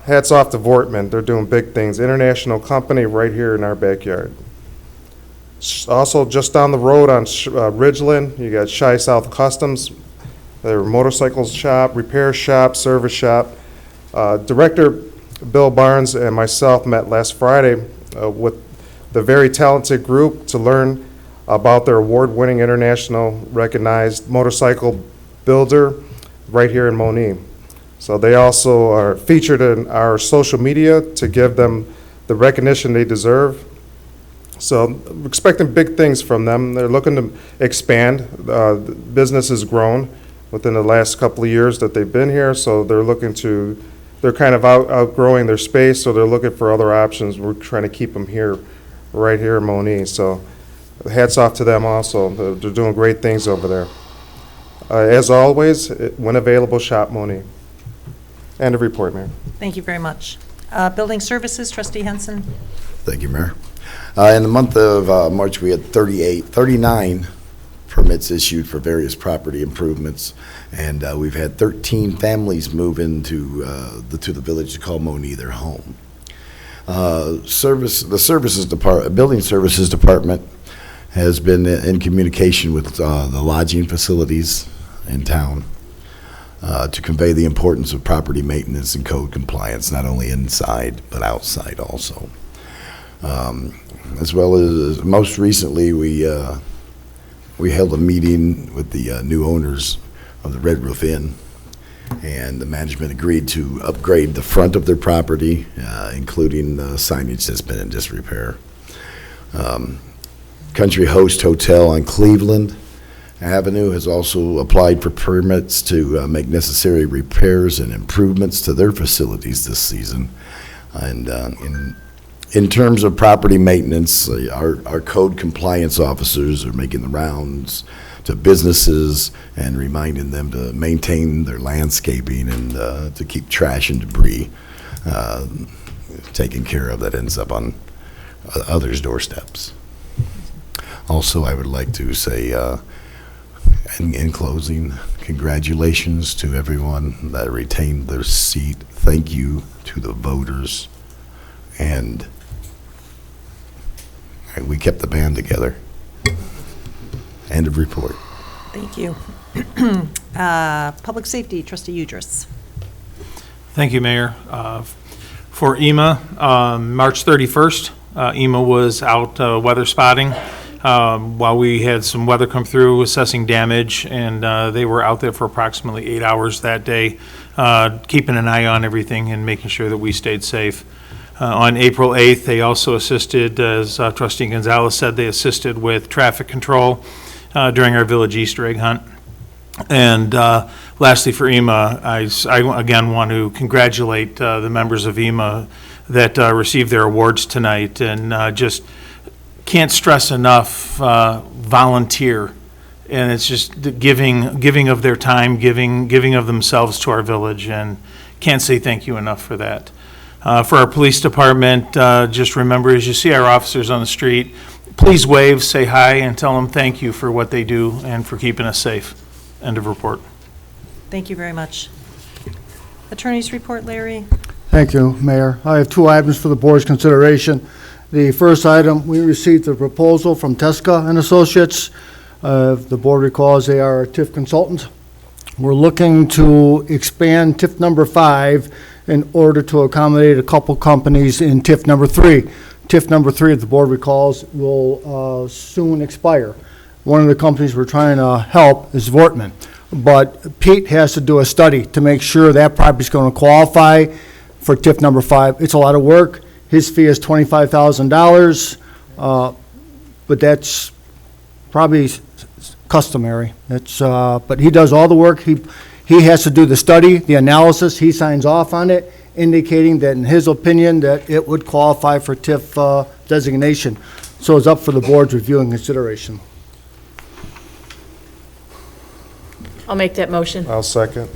hats off to Vortman. They're doing big things. International company right here in our backyard. Also, just down the road on Ridgeland, you got Shy South Customs, their motorcycle shop, repair shop, service shop. Director Bill Barnes and myself met last Friday with the very talented group to learn about their award-winning international recognized motorcycle builder right here in Monee. So they also are featured in our social media to give them the recognition they deserve. So we're expecting big things from them. They're looking to expand. The business has grown within the last couple of years that they've been here, so they're looking to, they're kind of outgrowing their space, so they're looking for other options. We're trying to keep them here, right here in Monee. So hats off to them also. They're doing great things over there. As always, when available, shop Monee. End of report, Mayor. Thank you very much. Building Services, Trustee Henson. Thank you, Mayor. In the month of March, we had 39 permits issued for various property improvements, and we've had 13 families move into the village to call Monee their home. Building Services Department has been in communication with the lodging facilities in town to convey the importance of property maintenance and code compliance, not only inside but outside also. As well as most recently, we held a meeting with the new owners of the Red Roof Inn, and the management agreed to upgrade the front of their property, including the signage that's been in disrepair. Country Host Hotel on Cleveland Avenue has also applied for permits to make necessary repairs and improvements to their facilities this season. And in terms of property maintenance, our code compliance officers are making the rounds to businesses and reminding them to maintain their landscaping and to keep trash and debris taken care of that ends up on others' doorsteps. Also, I would like to say In closing, congratulations to everyone that retained their seat. Thank you to the voters. And we kept the band together. End of report. Thank you. Public Safety, Trustee Udris. Thank you, Mayor. For EMA, March 31st, EMA was out weather spotting while we had some weather come through, assessing damage, and they were out there for approximately 8 hours that day, keeping an eye on everything and making sure that we stayed safe. On April 8th, they also assisted, as Trustee Gonzalez said, they assisted with traffic control during our Village Easter egg hunt. And lastly, for EMA, I again want to congratulate the members of EMA that received their awards tonight, and just can't stress enough volunteer. And it's just giving of their time, giving of themselves to our village, and can't say thank you enough for that. For our police department, just remember, as you see our officers on the street, please wave, say hi, and tell them thank you for what they do and for keeping us safe. End of report. Thank you very much. Attorney's report, Larry. Thank you, Mayor. I have 2 items for the board's consideration. The first item, we received a proposal from Tesca and Associates. The board recalls they are a TIF consultant. We're looking to expand TIF number 5 in order to accommodate a couple companies in TIF number 3. TIF number 3, if the board recalls, will soon expire. One of the companies we're trying to help is Vortman. But Pete has to do a study to make sure that property's going to qualify for TIF number 5. It's a lot of work. His fee is $25,000, but that's probably customary. But he does all the work. He has to do the study, the analysis. He signs off on it, indicating that in his opinion that it would qualify for TIF designation. So it's up for the board's review and consideration. I'll make that motion. I'll second.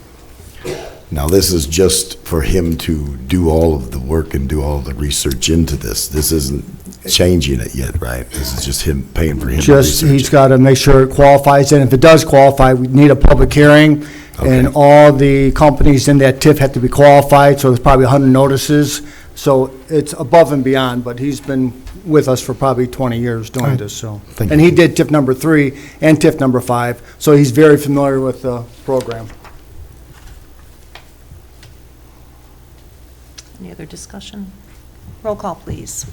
Now, this is just for him to do all of the work and do all the research into this. This isn't changing it yet, right? This is just him paying for him to research He's it. got to make sure it qualifies, and if it does qualify, we need a public hearing, and all the companies in that TIF have to be qualified, so there's probably 100 notices. So it's above and beyond, but he's been with us for probably 20 years doing this, so. Thank And you. he did TIF number 3 and TIF number 5, so he's very familiar with the program. Any other discussion? Roll call, please.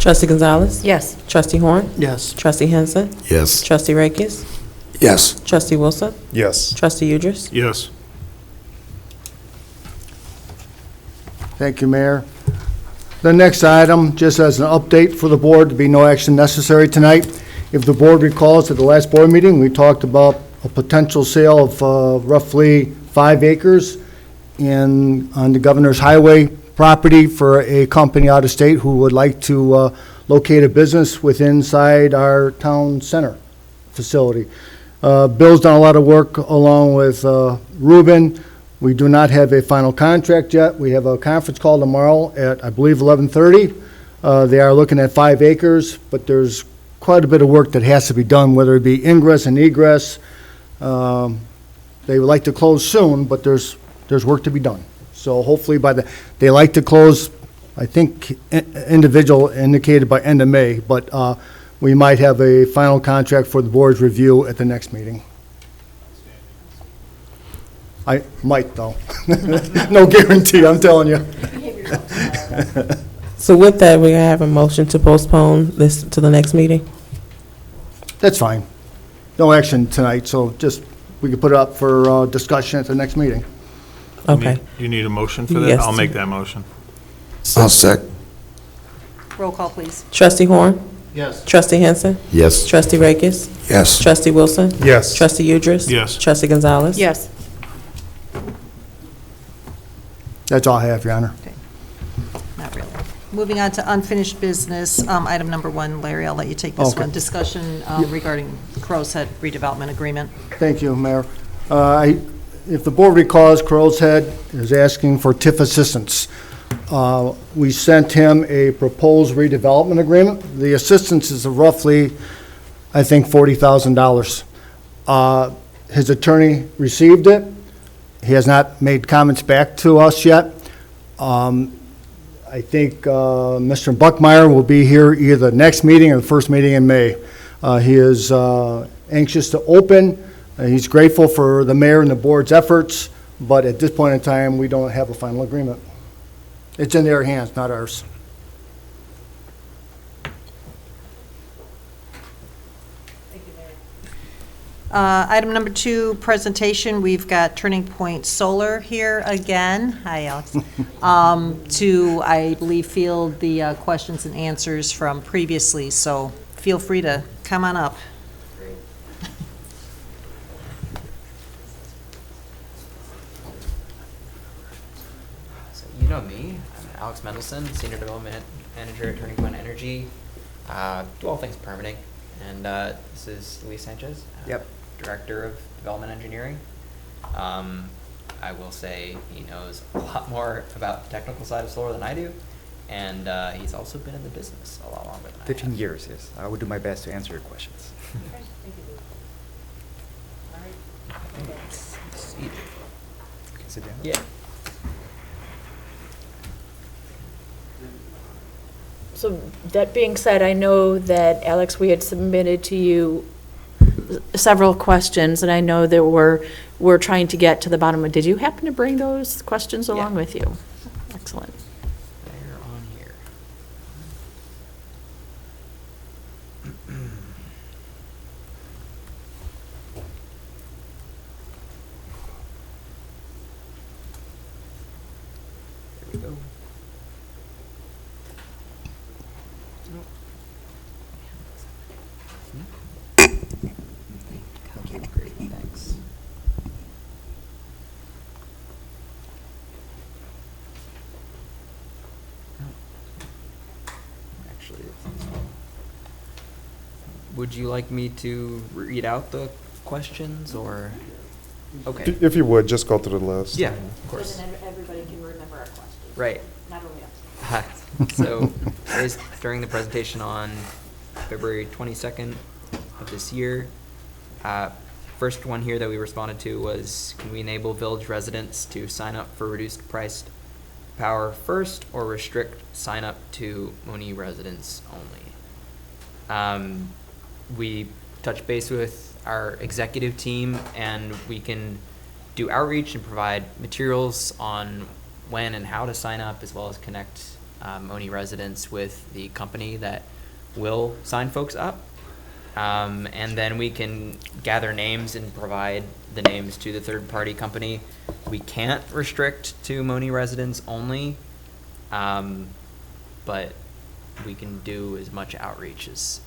Trustee Gonzalez? Yes. Trustee Horn? Yes. Trustee Henson? Yes. Trustee Rakis? Yes. Trustee Wilson? Yes. Trustee Udris? Yes. Thank you, Mayor. The next item, just as an update for the board, to be no action necessary tonight. If the board recalls, at the last board meeting, we talked about a potential sale of roughly 5 acres on the Governor's Highway property for a company out of state who would like to locate a business inside our town center facility. Bill's done a lot of work along with Ruben. We do not have a final contract yet. We have a conference call tomorrow at, I believe, 11:30. They are looking at 5 acres, but there's quite a bit of work that has to be done, whether it be ingress and egress. They would like to close soon, but there's work to be done. So hopefully they like to close, I think, individual indicated by end of May, but we might have a final contract for the board's review at the next meeting. I might, though. No guarantee, I'm telling you. So with that, we have a motion to postpone this to the next meeting? That's fine. No action tonight, so just, we can put it up for discussion at the next meeting. Okay. You need a motion for that? Yes. I'll make that motion. I'll sec. Roll call, please. Trustee Horn? Yes. Trustee Henson? Yes. Trustee Rakis? Yes. Trustee Wilson? Yes. Trustee Udris? Yes. Trustee Gonzalez? Yes. That's all I have, Your Honor. Not really. Moving on to unfinished business, item number 1, Larry, I'll let you take this Okay. one. Discussion regarding Crow's Head redevelopment agreement. Thank you, Mayor. If the board recalls, Crow's Head is asking for TIF assistance. We sent him a proposed redevelopment agreement. The assistance is roughly I think $40,000. His attorney received it. He has not made comments back to us yet. I think Mr. Buckmeyer will be here either the next meeting or the first meeting in May. He is anxious to open. He's grateful for the mayor and the board's efforts, but at this point in time, we don't have a final agreement. It's in their hands, not ours. Item number 2, presentation. We've got Turning Point Solar here again. Hi, Alex. To, I believe, field the questions and answers from previously, so feel free to come on up. So you know me. I'm Alex Mendelson, Senior Development Manager at Turning Point Energy. Do all things permitting. And this is Luis Sanchez. Director of Development Engineering. I will say he knows a lot more about the technical side of solar than I do, and he's also been in the business a lot longer than I have. 15 years, yes. I will do my best to answer your questions. Sit down. Yeah. So that being said, I know that, Alex, we had submitted to you several questions, and I know that we're trying to get to the bottom of. Did you happen to bring those questions along with you? Excellent. They're on here. There we go. Okay, great, thanks. Actually, would you like me to read out the questions, or? Okay. If you would, just go through the list. Yeah, of course. So then everybody can remember our questions. Right. Not only us. So, raised during the presentation on February 22nd of this year, first one here that we responded to was, can we enable village residents to sign up for reduced priced power first, or restrict sign up to Monee residents only? We touched base with our executive team, and we can do outreach and provide materials on when and how to sign up, as well as connect Monee residents with the company that will sign folks up. And then we can gather names and provide the names to the third-party company. We can't restrict to Monee residents only, but we can do as much outreach as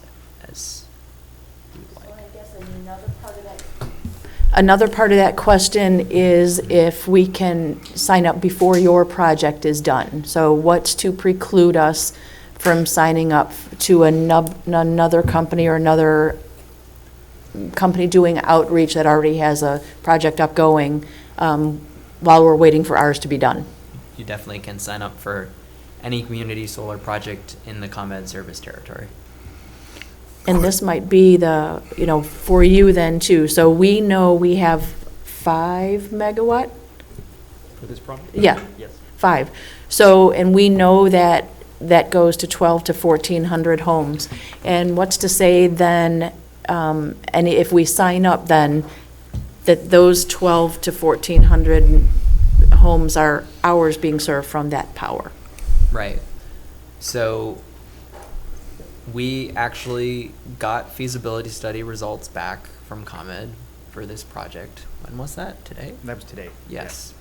we would like. I guess another part of that question is if we can sign up before your project is done. So what's to preclude us from signing up to another company or another company doing outreach that already has a project upgoing while we're waiting for ours to be done? You definitely can sign up for any community solar project in the ComEd service territory. And this might be the, for you then too. So we know we have 5 megawatt? For this project? Yeah. Yes. 5. So, and we know that that goes to 12 to 1,400 homes. And what's to say then, and if we sign up then, that those 12 to 1,400 homes are ours being served from that power? Right. So we actually got feasibility study results back from ComEd for this project. When was that? Today? That was today. Yes.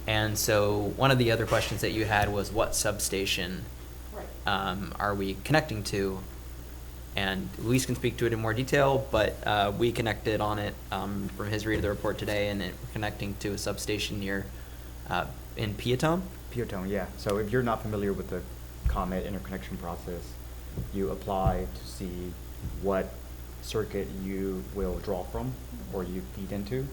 And so one of the other questions that you had was, what substation are we connecting to? And Luis can speak to it in more detail, but we connected on it from his read of the report today, and we're connecting to a substation near in Piatone. Piatone, yeah. So if you're not familiar with the ComEd interconnection process, you apply to see what circuit you will draw from or you feed into.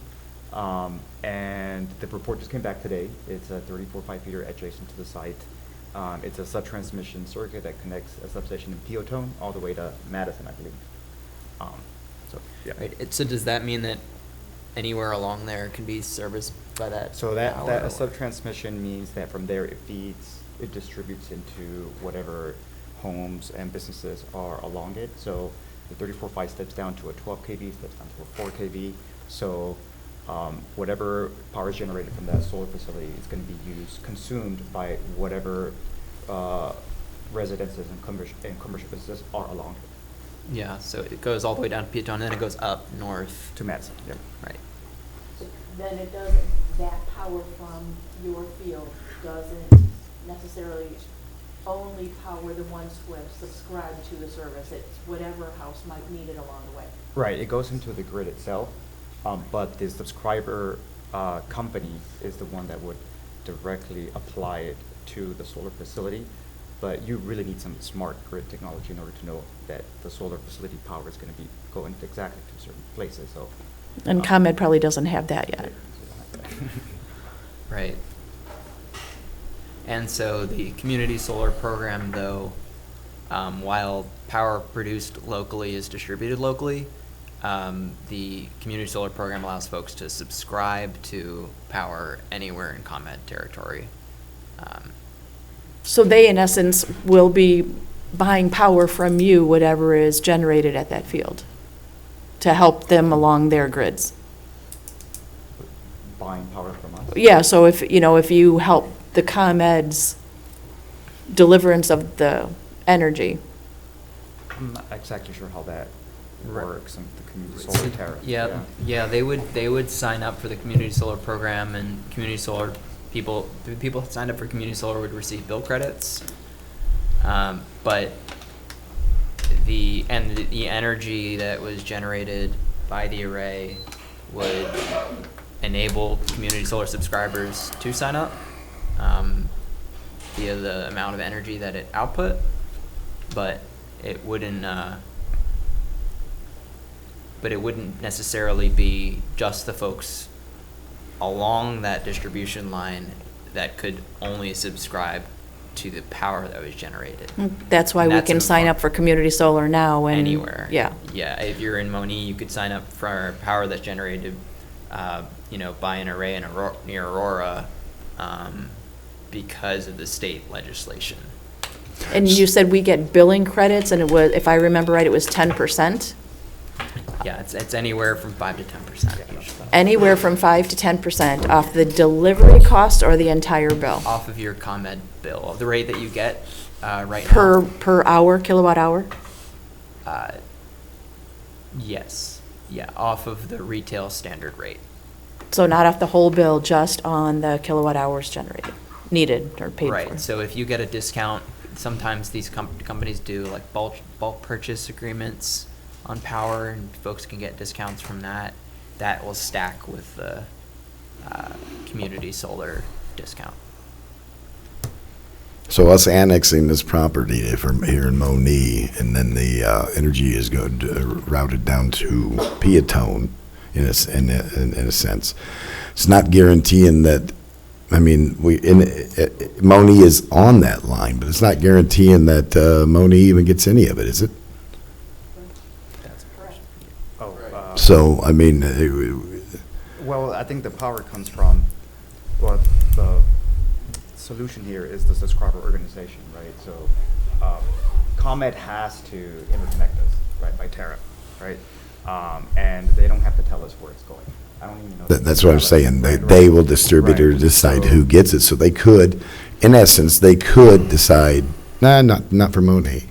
And the report just came back today. It's a 34.5 feeder adjacent to the site. It's a sub-transmission circuit that connects a substation in Piatone all the way to Madison, I believe. So, yeah. Right, so does that mean that anywhere along there can be serviced by that? So that power, a or- sub-transmission means that from there it distributes into whatever homes and businesses are along it. So the 34.5 steps down to a 12 kV, steps down to a 4 kV. So whatever power is generated from that solar facility is going to be consumed by whatever residences and commercial businesses are along it. Yeah, so it goes all the way down to Peatone, and then it goes up north. To Madison, yeah. Right. Then it doesn't, that power from your field doesn't necessarily only power the ones who have subscribed to the service. It's whatever house might need it along the way. Right, it goes into the grid itself, but the subscriber company is the one that would directly apply it to the solar facility. But you really need some smart grid technology in order to know that the solar facility power is going to be going exactly to certain places. So, And ComEd probably doesn't have that yet. Right. And so the community solar program, though, while power produced locally is distributed locally, the community solar program allows folks to subscribe to power anywhere in ComEd territory. So they, in essence, will be buying power from you, whatever is generated at that field, to help them along their grids. buying power from us. Yeah, so if, if you help the ComEd's deliverance of the energy. I'm not exactly sure how that Right. works in the community solar tariff. Yeah, they would sign up for the community solar program, and community solar people that signed up for community solar would receive bill credits. But the energy that was generated by the array would enable community solar subscribers to sign up via the amount of energy that it output, but it wouldn't necessarily be just the folks along that distribution line that could only subscribe to the power that was generated. That's why And we that's can in sign farm- up for community solar now and. Anywhere. Yeah. Yeah, if you're in Monee, you could sign up for power that's generated, by an array in near Aurora, because of the state legislation. And you said we get billing credits, and it was, if I remember right, it was 10%? Yeah, it's anywhere from 5 to 10% usually. Anywhere from 5 to 10% off the delivery cost or the entire bill? Off of your ComEd bill, the rate that you get right Per, now. per hour, kilowatt hour? Yes, yeah, off of the retail standard rate. So not off the whole bill, just on the kilowatt hours generated, needed or paid for? Right, so if you get a discount, sometimes these companies do like bulk purchase agreements on power, and folks can get discounts from that. That will stack with the community solar discount. So us annexing this property from here in Monee, and then the energy is routed down to Peatone, in a sense. It's not guaranteeing that. I mean, Monee is on that line, but it's not guaranteeing that Monee even gets any of it, is it? That's correct. So I mean, Well, I think the power comes from, well, the solution here is the subscriber organization, right? So ComEd has to interconnect us, right, by tariff, right? And they don't have to tell us where it's going. I don't even know. that's what I'm saying. They will distribute or decide who gets it. So they could, in essence, decide, not for Monee.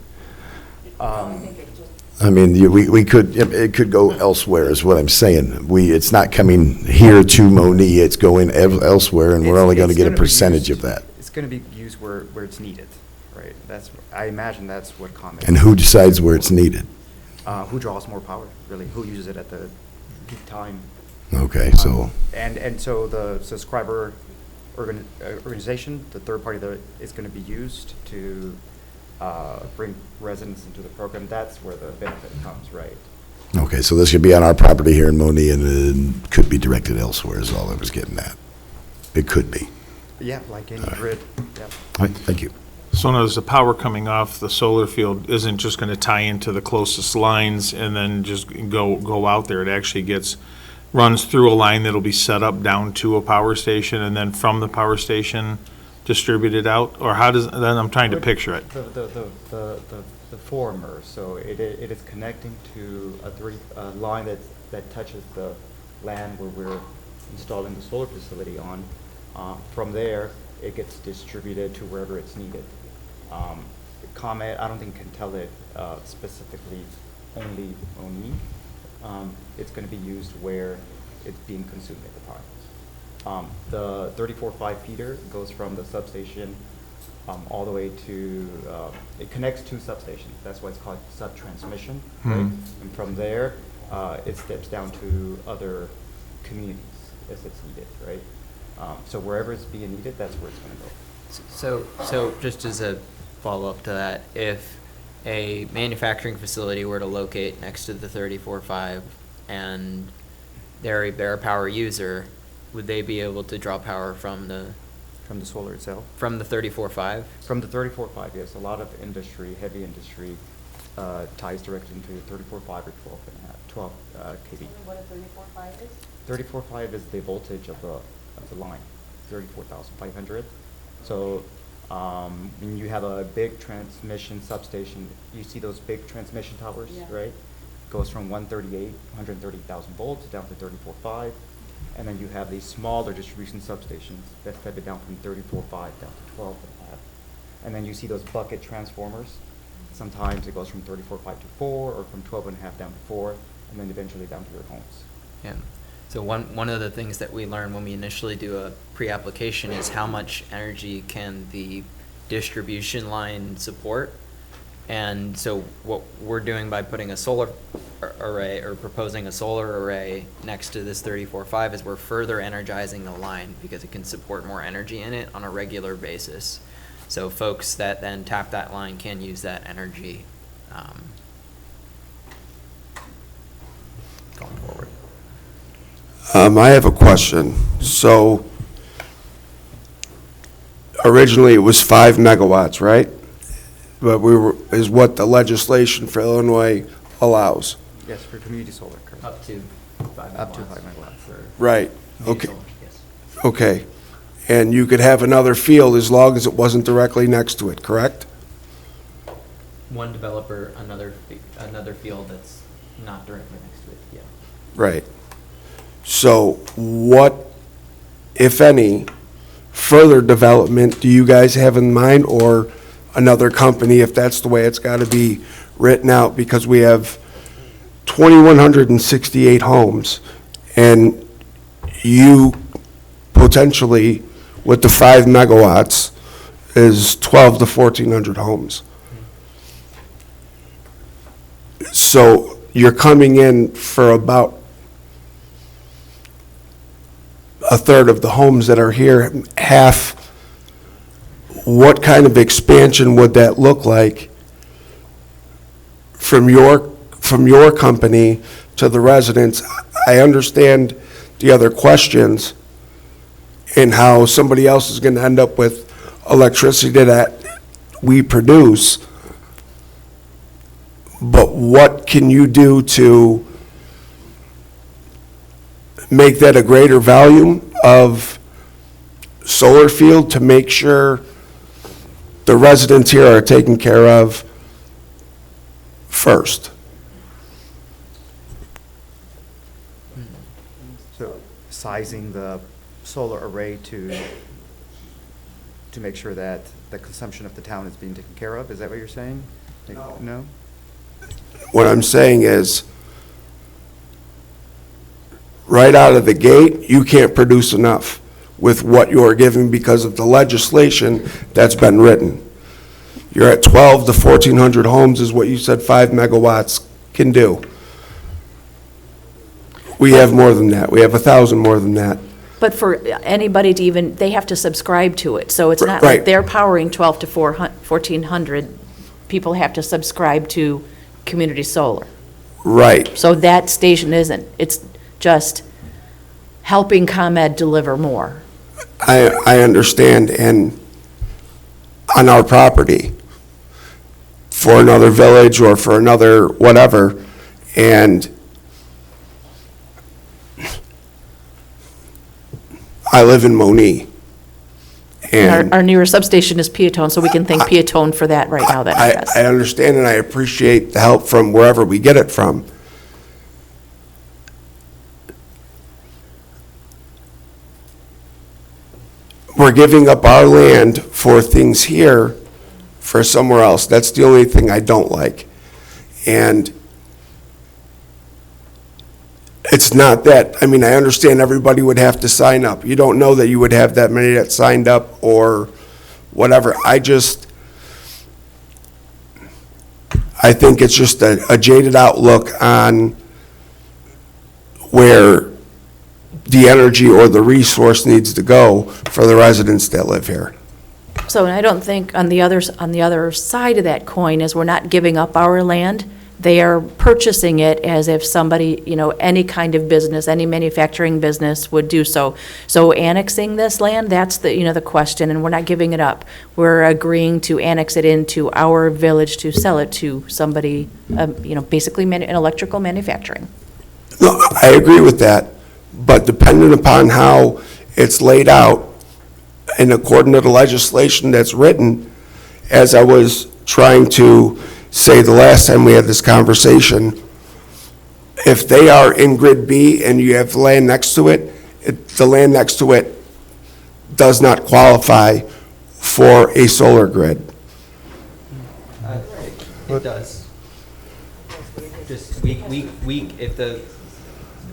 I mean, we could, it could go elsewhere, is what I'm saying. It's not coming here to Monee, it's going elsewhere, and we're only going to get a percentage of that. It's going to be used where it's needed, right? I imagine that's what ComEd. And who decides where it's needed? Who draws more power, really? Who uses it at the peak time? Okay, so, And so the subscriber organization, the third party that is going to be used to bring residents into the program, that's where the benefit comes, right? okay, so this could be on our property here in Monee, and it could be directed elsewhere, is all I was getting at. It could be. Yeah, like any grid, yeah. All right, thank you. So now, as the power coming off the solar field isn't just going to tie into the closest lines and then just go out there. It actually runs through a line that'll be set up down to a power station, and then from the power station distributed out? Or how does, then I'm trying to picture it. The former, so it is connecting to a line that touches the land where we're installing the solar facility on. From there, it gets distributed to wherever it's needed. ComEd, I don't think can tell it specifically only Monee. It's going to be used where it's being consumed at the time. The 34.5 feeder goes from the substation all the way to, it connects two substations. That's why it's called sub-transmission, right? And from there, it steps down to other communities as it's needed, right? So wherever it's being needed, that's where it's going to go. So just as a follow-up to that, if a manufacturing facility were to locate next to the 34.5 and they're a power user, would they be able to draw power from the solar itself? From the 34.5? From the 34.5, yes. A lot of industry, heavy industry, ties directly into 34.5 or 12 kV. What a 34.5 is? 34.5 is the voltage of the line, 34,500. So when you have a big transmission substation, you see those big transmission towers, right? Goes from 130,000 volts down to 34.5. And then you have these smaller distribution substations that step it down from 34.5 down to 12.5. And then you see those bucket transformers. Sometimes it goes from 34.5 to 4, or from 12.5 down to 4, and then eventually down to your homes. Yeah. So one of the things that we learn when we initially do a pre-application is how much energy can the distribution line support. And so what we're doing by putting a solar array or proposing a solar array next to this 34.5 is we're further energizing the line because it can support more energy in it on a regular basis. So folks that then tap that line can use that energy going forward. I have a question. So originally it was 5 megawatts, right? But is what the legislation for Illinois allows. Yes, for community solar, correct. Up to 5 megawatts. Up to 5 megawatts. Right. Okay. Solar, yes. Okay. And you could have another field as long as it wasn't directly next to it, correct? One developer, another field that's not directly next to it, yeah. Right. So what, if any, further development do you guys have in mind, or another company, if that's the way it's got to be written out? Because we have 2,168 homes, and you potentially, with the 5 megawatts, is 1,200 to 1,400 homes. So you're coming in for about a third of the homes that are here, half. What kind of expansion would that look like from your company to the residents? I understand the other questions and how somebody else is going to end up with electricity that we produce, but what can you do to make that a greater volume of solar field to make sure the residents here are taken care of first? So sizing the solar array to make sure that the consumption of the town is being taken care of, is that what you're saying? No? What I'm saying is, right out of the gate, you can't produce enough with what you're giving because of the legislation that's been written. You're at 1,200 to 1,400 homes is what you said 5 megawatts can do. We have more than that. We have 1,000 more than that. But for anybody to even, they have to subscribe to it, so it's not Right. like they're powering 1,200 to 1,400. People have to subscribe to community solar. Right. So that station isn't, it's just helping ComEd deliver more. I understand, and on our property for another village or for another whatever. And I live in Monee. And Our newer substation is Peatone, so we can thank Peatone for that right now then, I guess. I understand and I appreciate the help from wherever we get it from. We're giving up our land for things here for somewhere else. That's the only thing I don't like. And it's not that, I mean, I understand everybody would have to sign up. You don't know that you would have that many that signed up or whatever. I think it's just a jaded outlook on where the energy or the resource needs to go for the residents that live here. So, and I don't think on the other side of that coin is we're not giving up our land. They are purchasing it as if somebody, any kind of business, any manufacturing business would do so. So annexing this land, that's the question, and we're not giving it up. We're agreeing to annex it into our village to sell it to somebody, basically an electrical manufacturing. No, I agree with that, but depending upon how it's laid out and according to the legislation that's written, as I was trying to say the last time we had this conversation, if they are in grid B and you have land next to it, the land next to it does not qualify for a solar grid. It does. Just if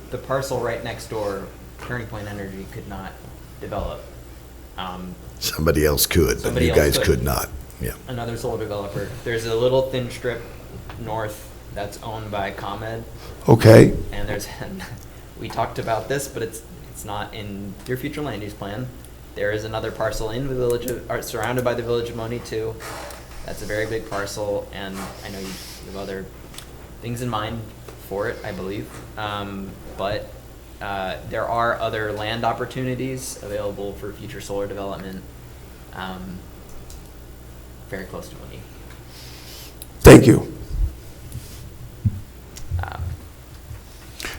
the parcel right next door, Turning Point Energy could not develop. Somebody else could, but you guys could not. Yeah. Another solar developer. There's a little thin strip north that's owned by ComEd. Okay. And we talked about this, but it's not in your future land use plan. There is another parcel in the village, surrounded by the village of Monee too. That's a very big parcel, and I know you have other things in mind for it, I believe. But there are other land opportunities available for future solar development. Very close to Monee. Thank you.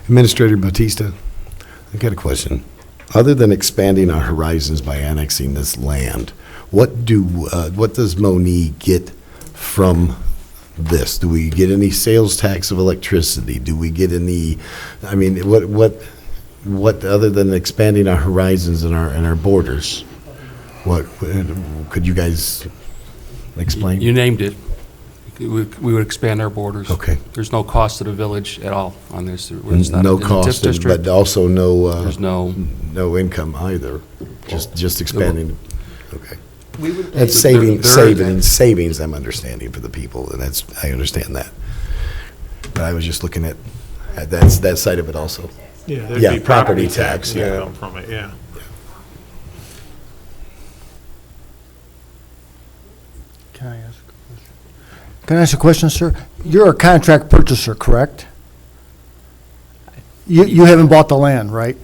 Administrator Batista, I've got a question. Other than expanding our horizons by annexing this land, what does Monee get from this? Do we get any sales tax of electricity? Do we get any, I mean, what other than expanding our horizons and our borders? What could you guys explain? You named it. We would expand our borders. Okay. There's no cost to the village at all on this. It's not No in the TIF cost, district. but also There's no income either. Just expanding. Okay. We would pay. That's savings. I'm understanding for the people, and I understand that. But I was just looking at that side of it also. Yeah, there'd Yeah, be property tax, that yeah. come from it, yeah. Can I ask a question, sir? You're a contract purchaser, correct? You haven't bought the land, right?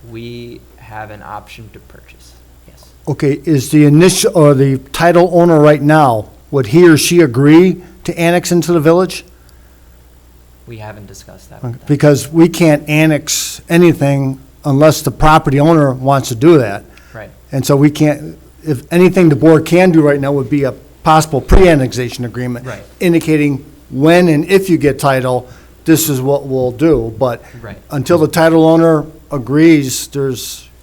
We have an option to purchase, yes. Okay, is the initial, or the title owner right now, would he or she agree to annex into the village? We haven't discussed that with them. Because we can't annex anything unless the property owner wants to do that. Right. And so we can't, if anything the board can do right now would be a possible pre-annexation agreement. Right. Indicating when and if you get title, this is what we'll do. But Right. until the title owner agrees,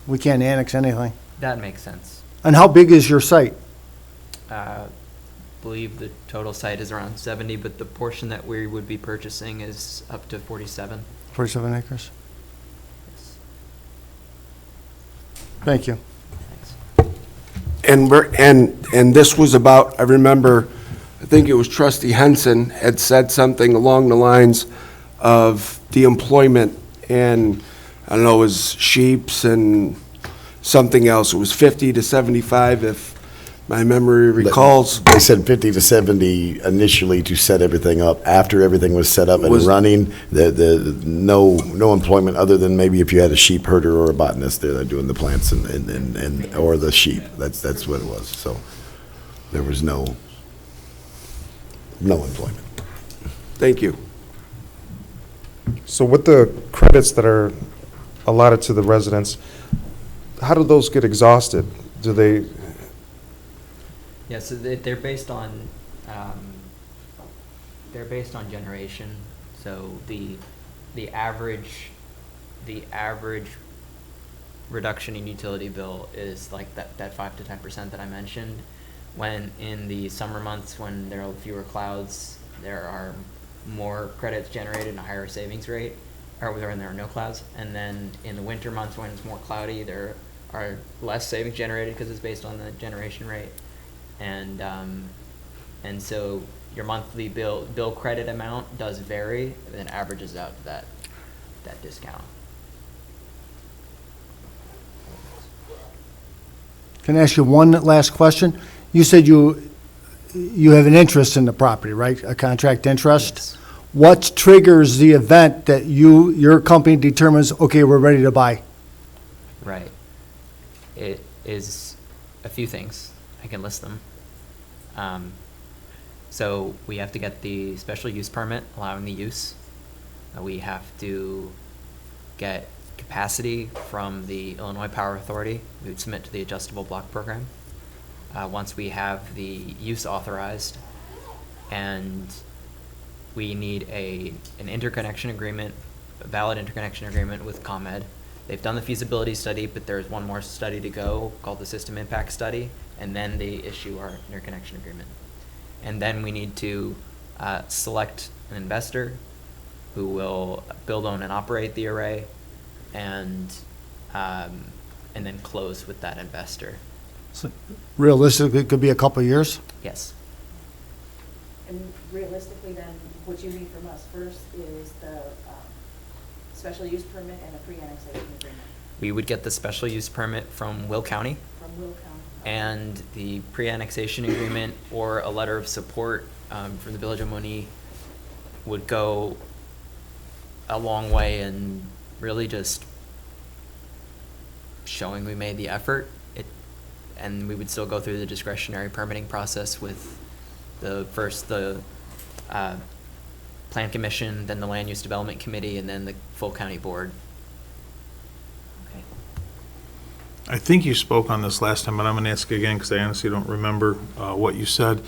we can't annex anything. That makes sense. And how big is your site? Believe the total site is around 70, but the portion that we would be purchasing is up to 47. 47 acres? Yes. Thank you. And this was about, I remember, I think it was Trustee Henson had said something along the lines of the employment and, I don't know, it was sheeps and something else. It was 50 to 75 if my memory recalls. They said 50 to 70 initially to set everything up. After everything was set up and running, no employment other than maybe if you had a sheep herder or a botanist there that doing the plants and or the sheep. That's what it was. So there was no employment. Thank you. So with the credits that are allotted to the residents, how do those get exhausted? Do they, Yeah, so they're based on, generation. So the average reduction in utility bill is like that 5 to 10% that I mentioned. When in the summer months, when there are fewer clouds, there are more credits generated and a higher savings rate, or when there are no clouds. And then in the winter months, when it's more cloudy, there are less savings generated because it's based on the generation rate. And so your monthly bill credit amount does vary, and then averages out to that discount. Can I ask you one last question? You said you have an interest in the property, right? A contract interest? Yes. What triggers the event that your company determines, okay, we're ready to buy? Right. It is a few things. I can list them. So we have to get the special use permit allowing the use. We have to get capacity from the Illinois Power Authority. We would submit to the adjustable block program. Once we have the use authorized, and we need an interconnection agreement, a valid interconnection agreement with ComEd. They've done the feasibility study, but there's one more study to go called the system impact study, and then they issue our interconnection agreement. And then we need to select an investor who will build, own, and operate the array, and then close with that investor. So realistically, it could be a couple of years? Yes. And realistically, then, what you need from us first is the special use permit and a pre-annexation agreement. We would get the special use permit from Will County. From Will County. And the pre-annexation agreement or a letter of support from the Village of Monee would go a long way in really just showing we made the effort. And we would still go through the discretionary permitting process with the Plan Commission, then the Land Use Development Committee, and then the full county board. Okay. I think you spoke on this last time, but I'm going to ask again because I honestly don't remember what you said.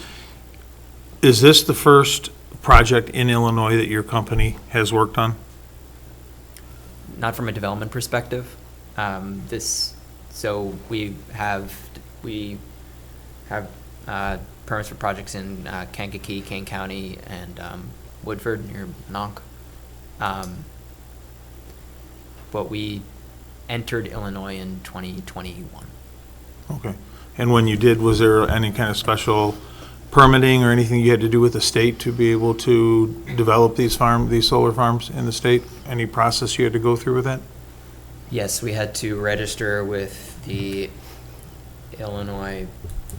Is this the first project in Illinois that your company has worked on? Not from a development perspective. So we have permits for projects in Kankakee, Kane County, and Woodford near Mononk. But we entered Illinois in 2021. Okay. And when you did, was there any kind of special permitting or anything you had to do with the state to be able to develop these solar farms in the state? Any process you had to go through with that? Yes, we had to register with the Illinois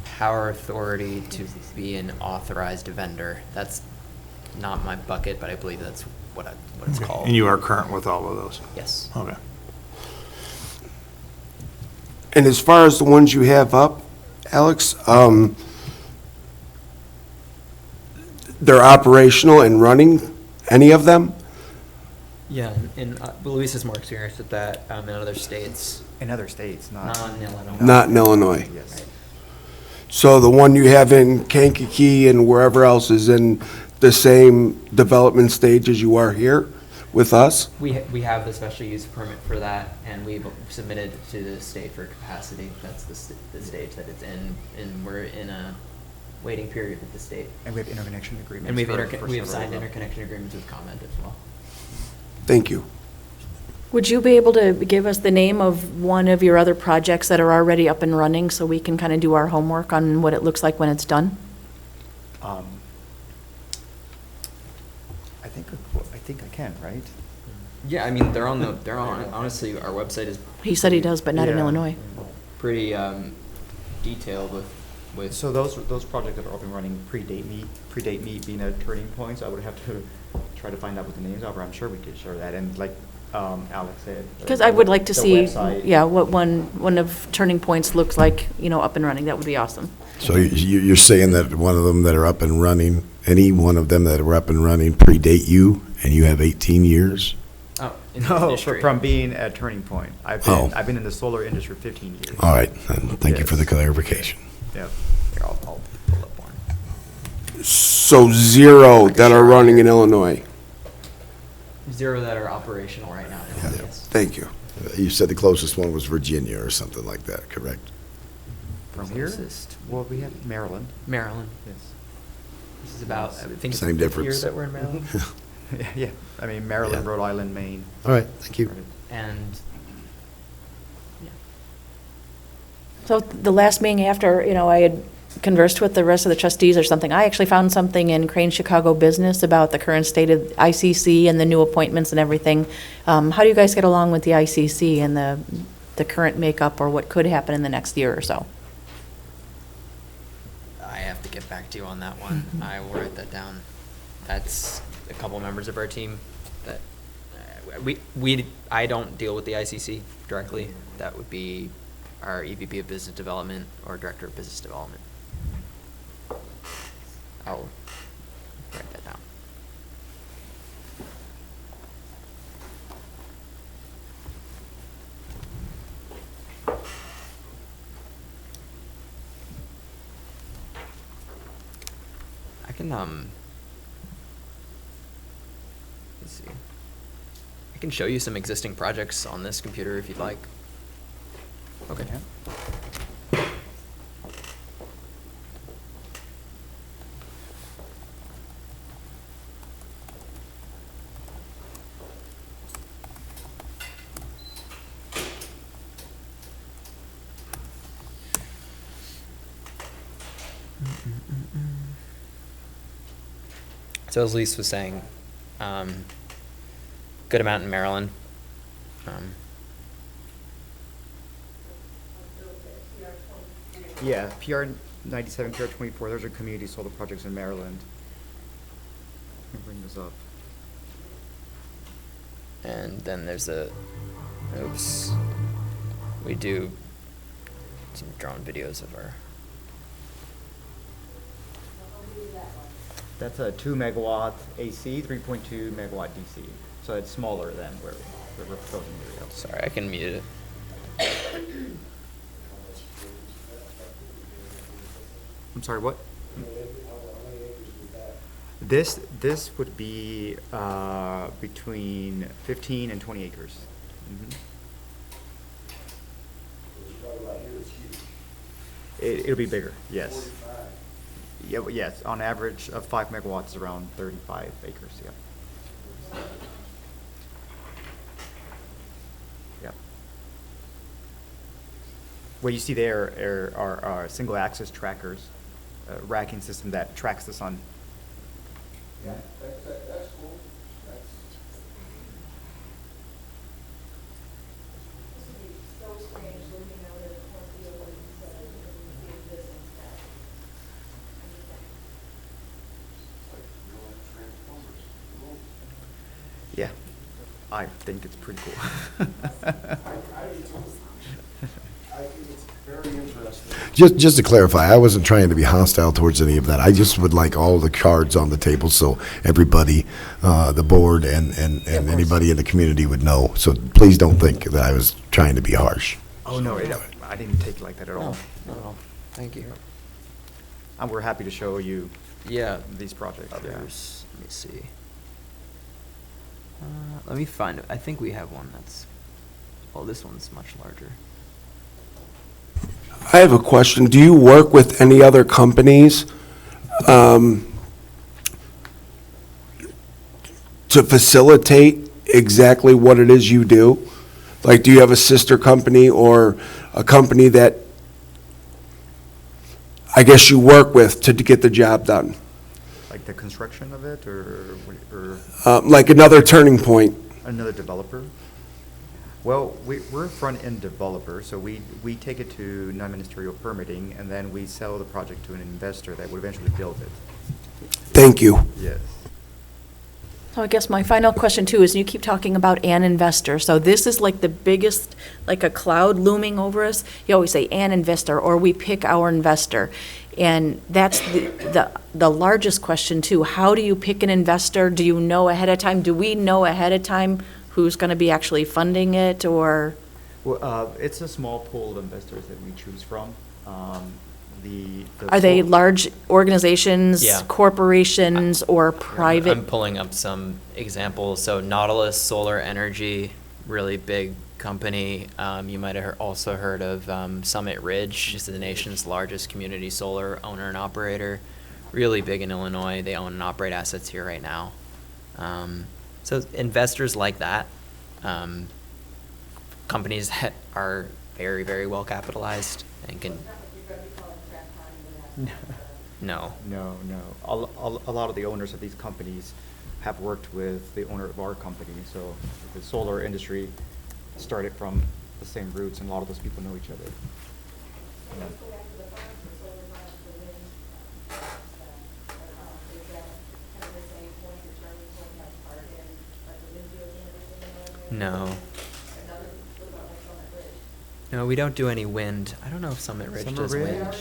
Power Authority to be an authorized vendor. That's not my bucket, but I believe that's what it's called. And you are current with all of those? Yes. Okay. And as far as the ones you have up, Alex, they're operational and running, any of them? Yeah, and Luis is more experienced with that in other states. In other states, not in Illinois. Not in Illinois. Yes. So the one you have in Kankakee and wherever else is in the same development stage as you are here with us? We have the special use permit for that, and we've submitted to the state for capacity. That's the stage that it's in, and we're in a waiting period with the state. And we have interconnection agreements. And we have for signed several of them. interconnection agreements with ComEd as well. Thank you. Would you be able to give us the name of one of your other projects that are already up and running so we can kind of do our homework on what it looks like when it's done? I think I can, right? Yeah, I mean, they're on honestly, our website is. He said he does, but not in Yeah. Illinois. Pretty detailed with. So those projects that are up and running predate me being a turning point, so I would have to try to find out what the names are, but I'm sure we could share that. And like Alex said. Because I would like to The see, website. yeah, what one of Turning Point's looks like, up and running. That would be awesome. So you're saying that one of them that are up and running, any one of them that are up and running predate you, and you have 18 years? Oh, in the No, industry. from being at Turning Point. I've been in the solar industry for 15 years. All right, thank you for the Yes. clarification. Yep. Here, I'll pull up one. So 0 that are running in Illinois. 0 that are operational right now. Yes. Thank you. You said the closest one was Virginia or something like that, correct? From here? Closest. Well, we have Maryland. Maryland. Yes. This is about, I think it's Same the 5th year difference. that we're in Maryland. Yeah, I mean, Maryland, Yeah. Rhode Island, Maine. All right, thank you. And So the last meeting after, I had conversed with the rest of the trustees or something, I actually found something in Crane Chicago Business about the current state of ICC and the new appointments and everything. How do you guys get along with the ICC and the current makeup or what could happen in the next year or so? I have to get back to you on that one. I will write that down. That's a couple members of our team that I don't deal with the ICC directly. That would be our EVP of Business Development or Director of Business Development. I'll write that down. I can, let's see. I can show you some existing projects on this computer if you'd like. Okay. So as Lise was saying, good amount in Maryland. Yeah, PR 97, PR 24, those are community solar projects in Maryland. Let me bring this up. And then there's we do some drone videos of our. That's a 2 megawatt AC, 3.2 megawatt DC. So it's smaller than where we're proposing to go. Sorry, I can mute it. I'm sorry, what? This would be between 15 and 20 acres. Mhm. It'll be bigger, yes. Yeah, well, yes, on average of 5 megawatts, around 35 acres, yeah. Yep. What you see there are single axis trackers, racking system that tracks the sun. Yeah, that's cool. Yeah, I think it's pretty cool. I think it's very interesting. Just to clarify, I wasn't trying to be hostile towards any of that. I just would like all the cards on the table so everybody, the board and anybody in the community would know. So please don't think that I was trying to be harsh. Oh, no, I didn't take it like that at all. No, no, thank you. And we're happy to show you Yeah. these projects. Yeah. Others, let me see. Let me find it. I think we have one that's, oh, this one's much larger. I have a question. Do you work with any other companies to facilitate exactly what it is you do? Like, do you have a sister company or a company that I guess you work with to get the job done? Like the construction of it, or Like another Turning Point? another developer? Well, we're a front-end developer, so we take it to non-ministerial permitting, and then we sell the project to an investor that would eventually build it. Thank you. Yes. So I guess my final question too is, you keep talking about an investor. So this is like the biggest, like a cloud looming over us. You always say an investor, or we pick our investor. And that's the largest question too. How do you pick an investor? Do you know ahead of time? Do we know ahead of time who's going to be actually funding it, or? Well, it's a small pool of investors that we choose from. Are they large organizations, Yeah. corporations, or private? I'm pulling up some examples. So Nautilus Solar Energy, really big company. You might have also heard of Summit Ridge, is the nation's largest community solar owner and operator. Really big in Illinois. They own and operate assets here right now. So investors like that, companies that are very, very well capitalized and can. No. No. A lot of the owners of these companies have worked with the owner of our company, so the solar industry started from the same roots, and a lot of those people know each other. No. No, we don't do any wind. I don't know if Summit Ridge does wind.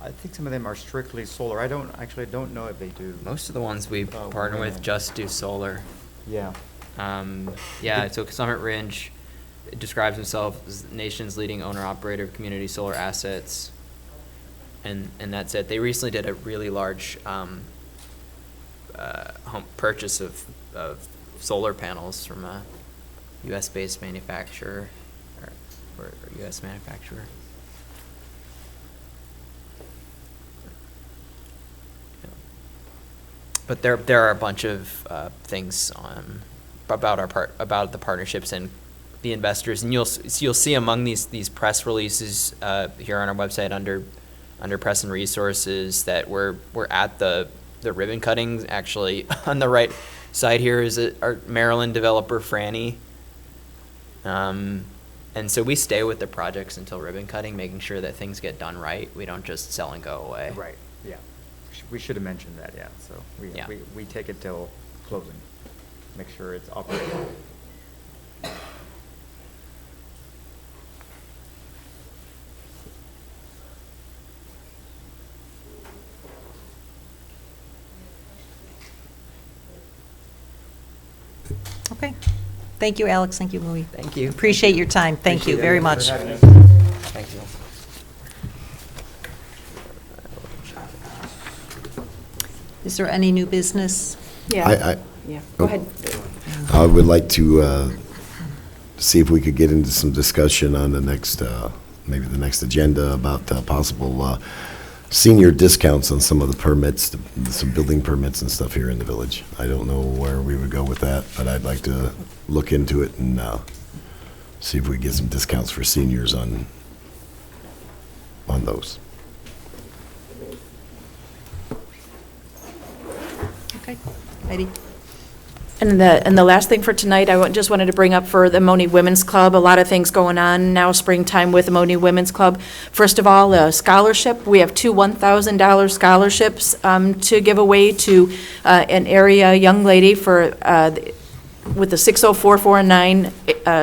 I think some of them are strictly solar. I don't know if they do. Most of the ones we partner with just do solar. Yeah. So Summit Ridge describes himself as the nation's leading owner-operator of community solar assets, and that's it. They recently did a really large home purchase of solar panels from a U.S.-based manufacturer, or U.S. manufacturer. But there are a bunch of things about the partnerships and the investors, and you'll see among these press releases here on our website under press and resources that we're at the ribbon cutting. Actually, on the right side here is our Maryland developer Franny, and so we stay with the projects until ribbon cutting, making sure that things get done right. We don't just sell and go away. Right. Yeah. We should have mentioned that, yeah. So we take it till closing, make sure it's operating. Okay. Thank you, Alex. Thank you, Monee. Thank you. Appreciate your time. Thank you very much. Thank you. Is there any new business? Yeah. Go ahead. I would like to see if we could get into some discussion on the next, maybe the next agenda about possible senior discounts on some of the permits, some building permits and stuff here in the village. I don't know where we would go with that, but I'd like to look into it and see if we can get some discounts for seniors on those. Okay. Heidi? And the last thing for tonight, just wanted to bring up for the Monee Women's Club, a lot of things going on now, springtime with the Monee Women's Club. First of all, a scholarship. We have two $1,000 scholarships to give away to an area young lady for with the 60449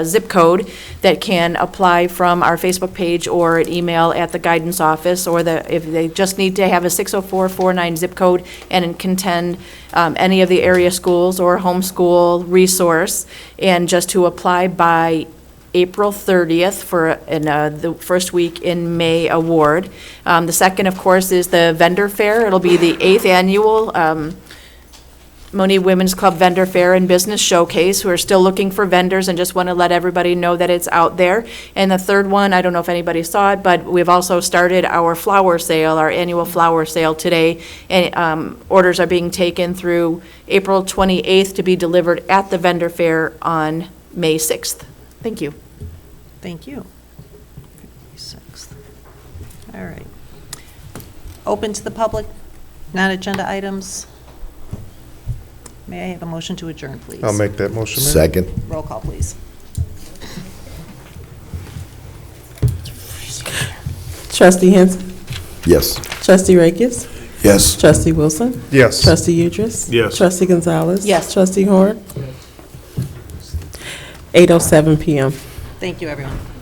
zip code that can apply from our Facebook page or an email at the guidance office, or if they just need to have a 60449 zip code and can attend any of the area schools or homeschool resource, and just to apply by April 30th for the first week in May award. The second, of course, is the vendor fair. It'll be the 8th annual Monee Women's Club Vendor Fair and Business Showcase. We're still looking for vendors and just want to let everybody know that it's out there. And the third one, I don't know if anybody saw it, but we've also started our flower sale, our annual flower sale today. And orders are being taken through April 28th to be delivered at the vendor fair on May 6th. Thank you. Thank you. 6th. All right. Open to the public, non-agenda items. May I have a motion to adjourn, please? I'll make that motion, Mayor. Second. Roll call, please. Trustee Henson. Yes. Trustee Rakes. Yes. Trustee Wilson? Yes. Trustee Idris? Yes. Trustee Gonzalez? Yes. Trustee Horn? 8:07 PM. Thank you, everyone.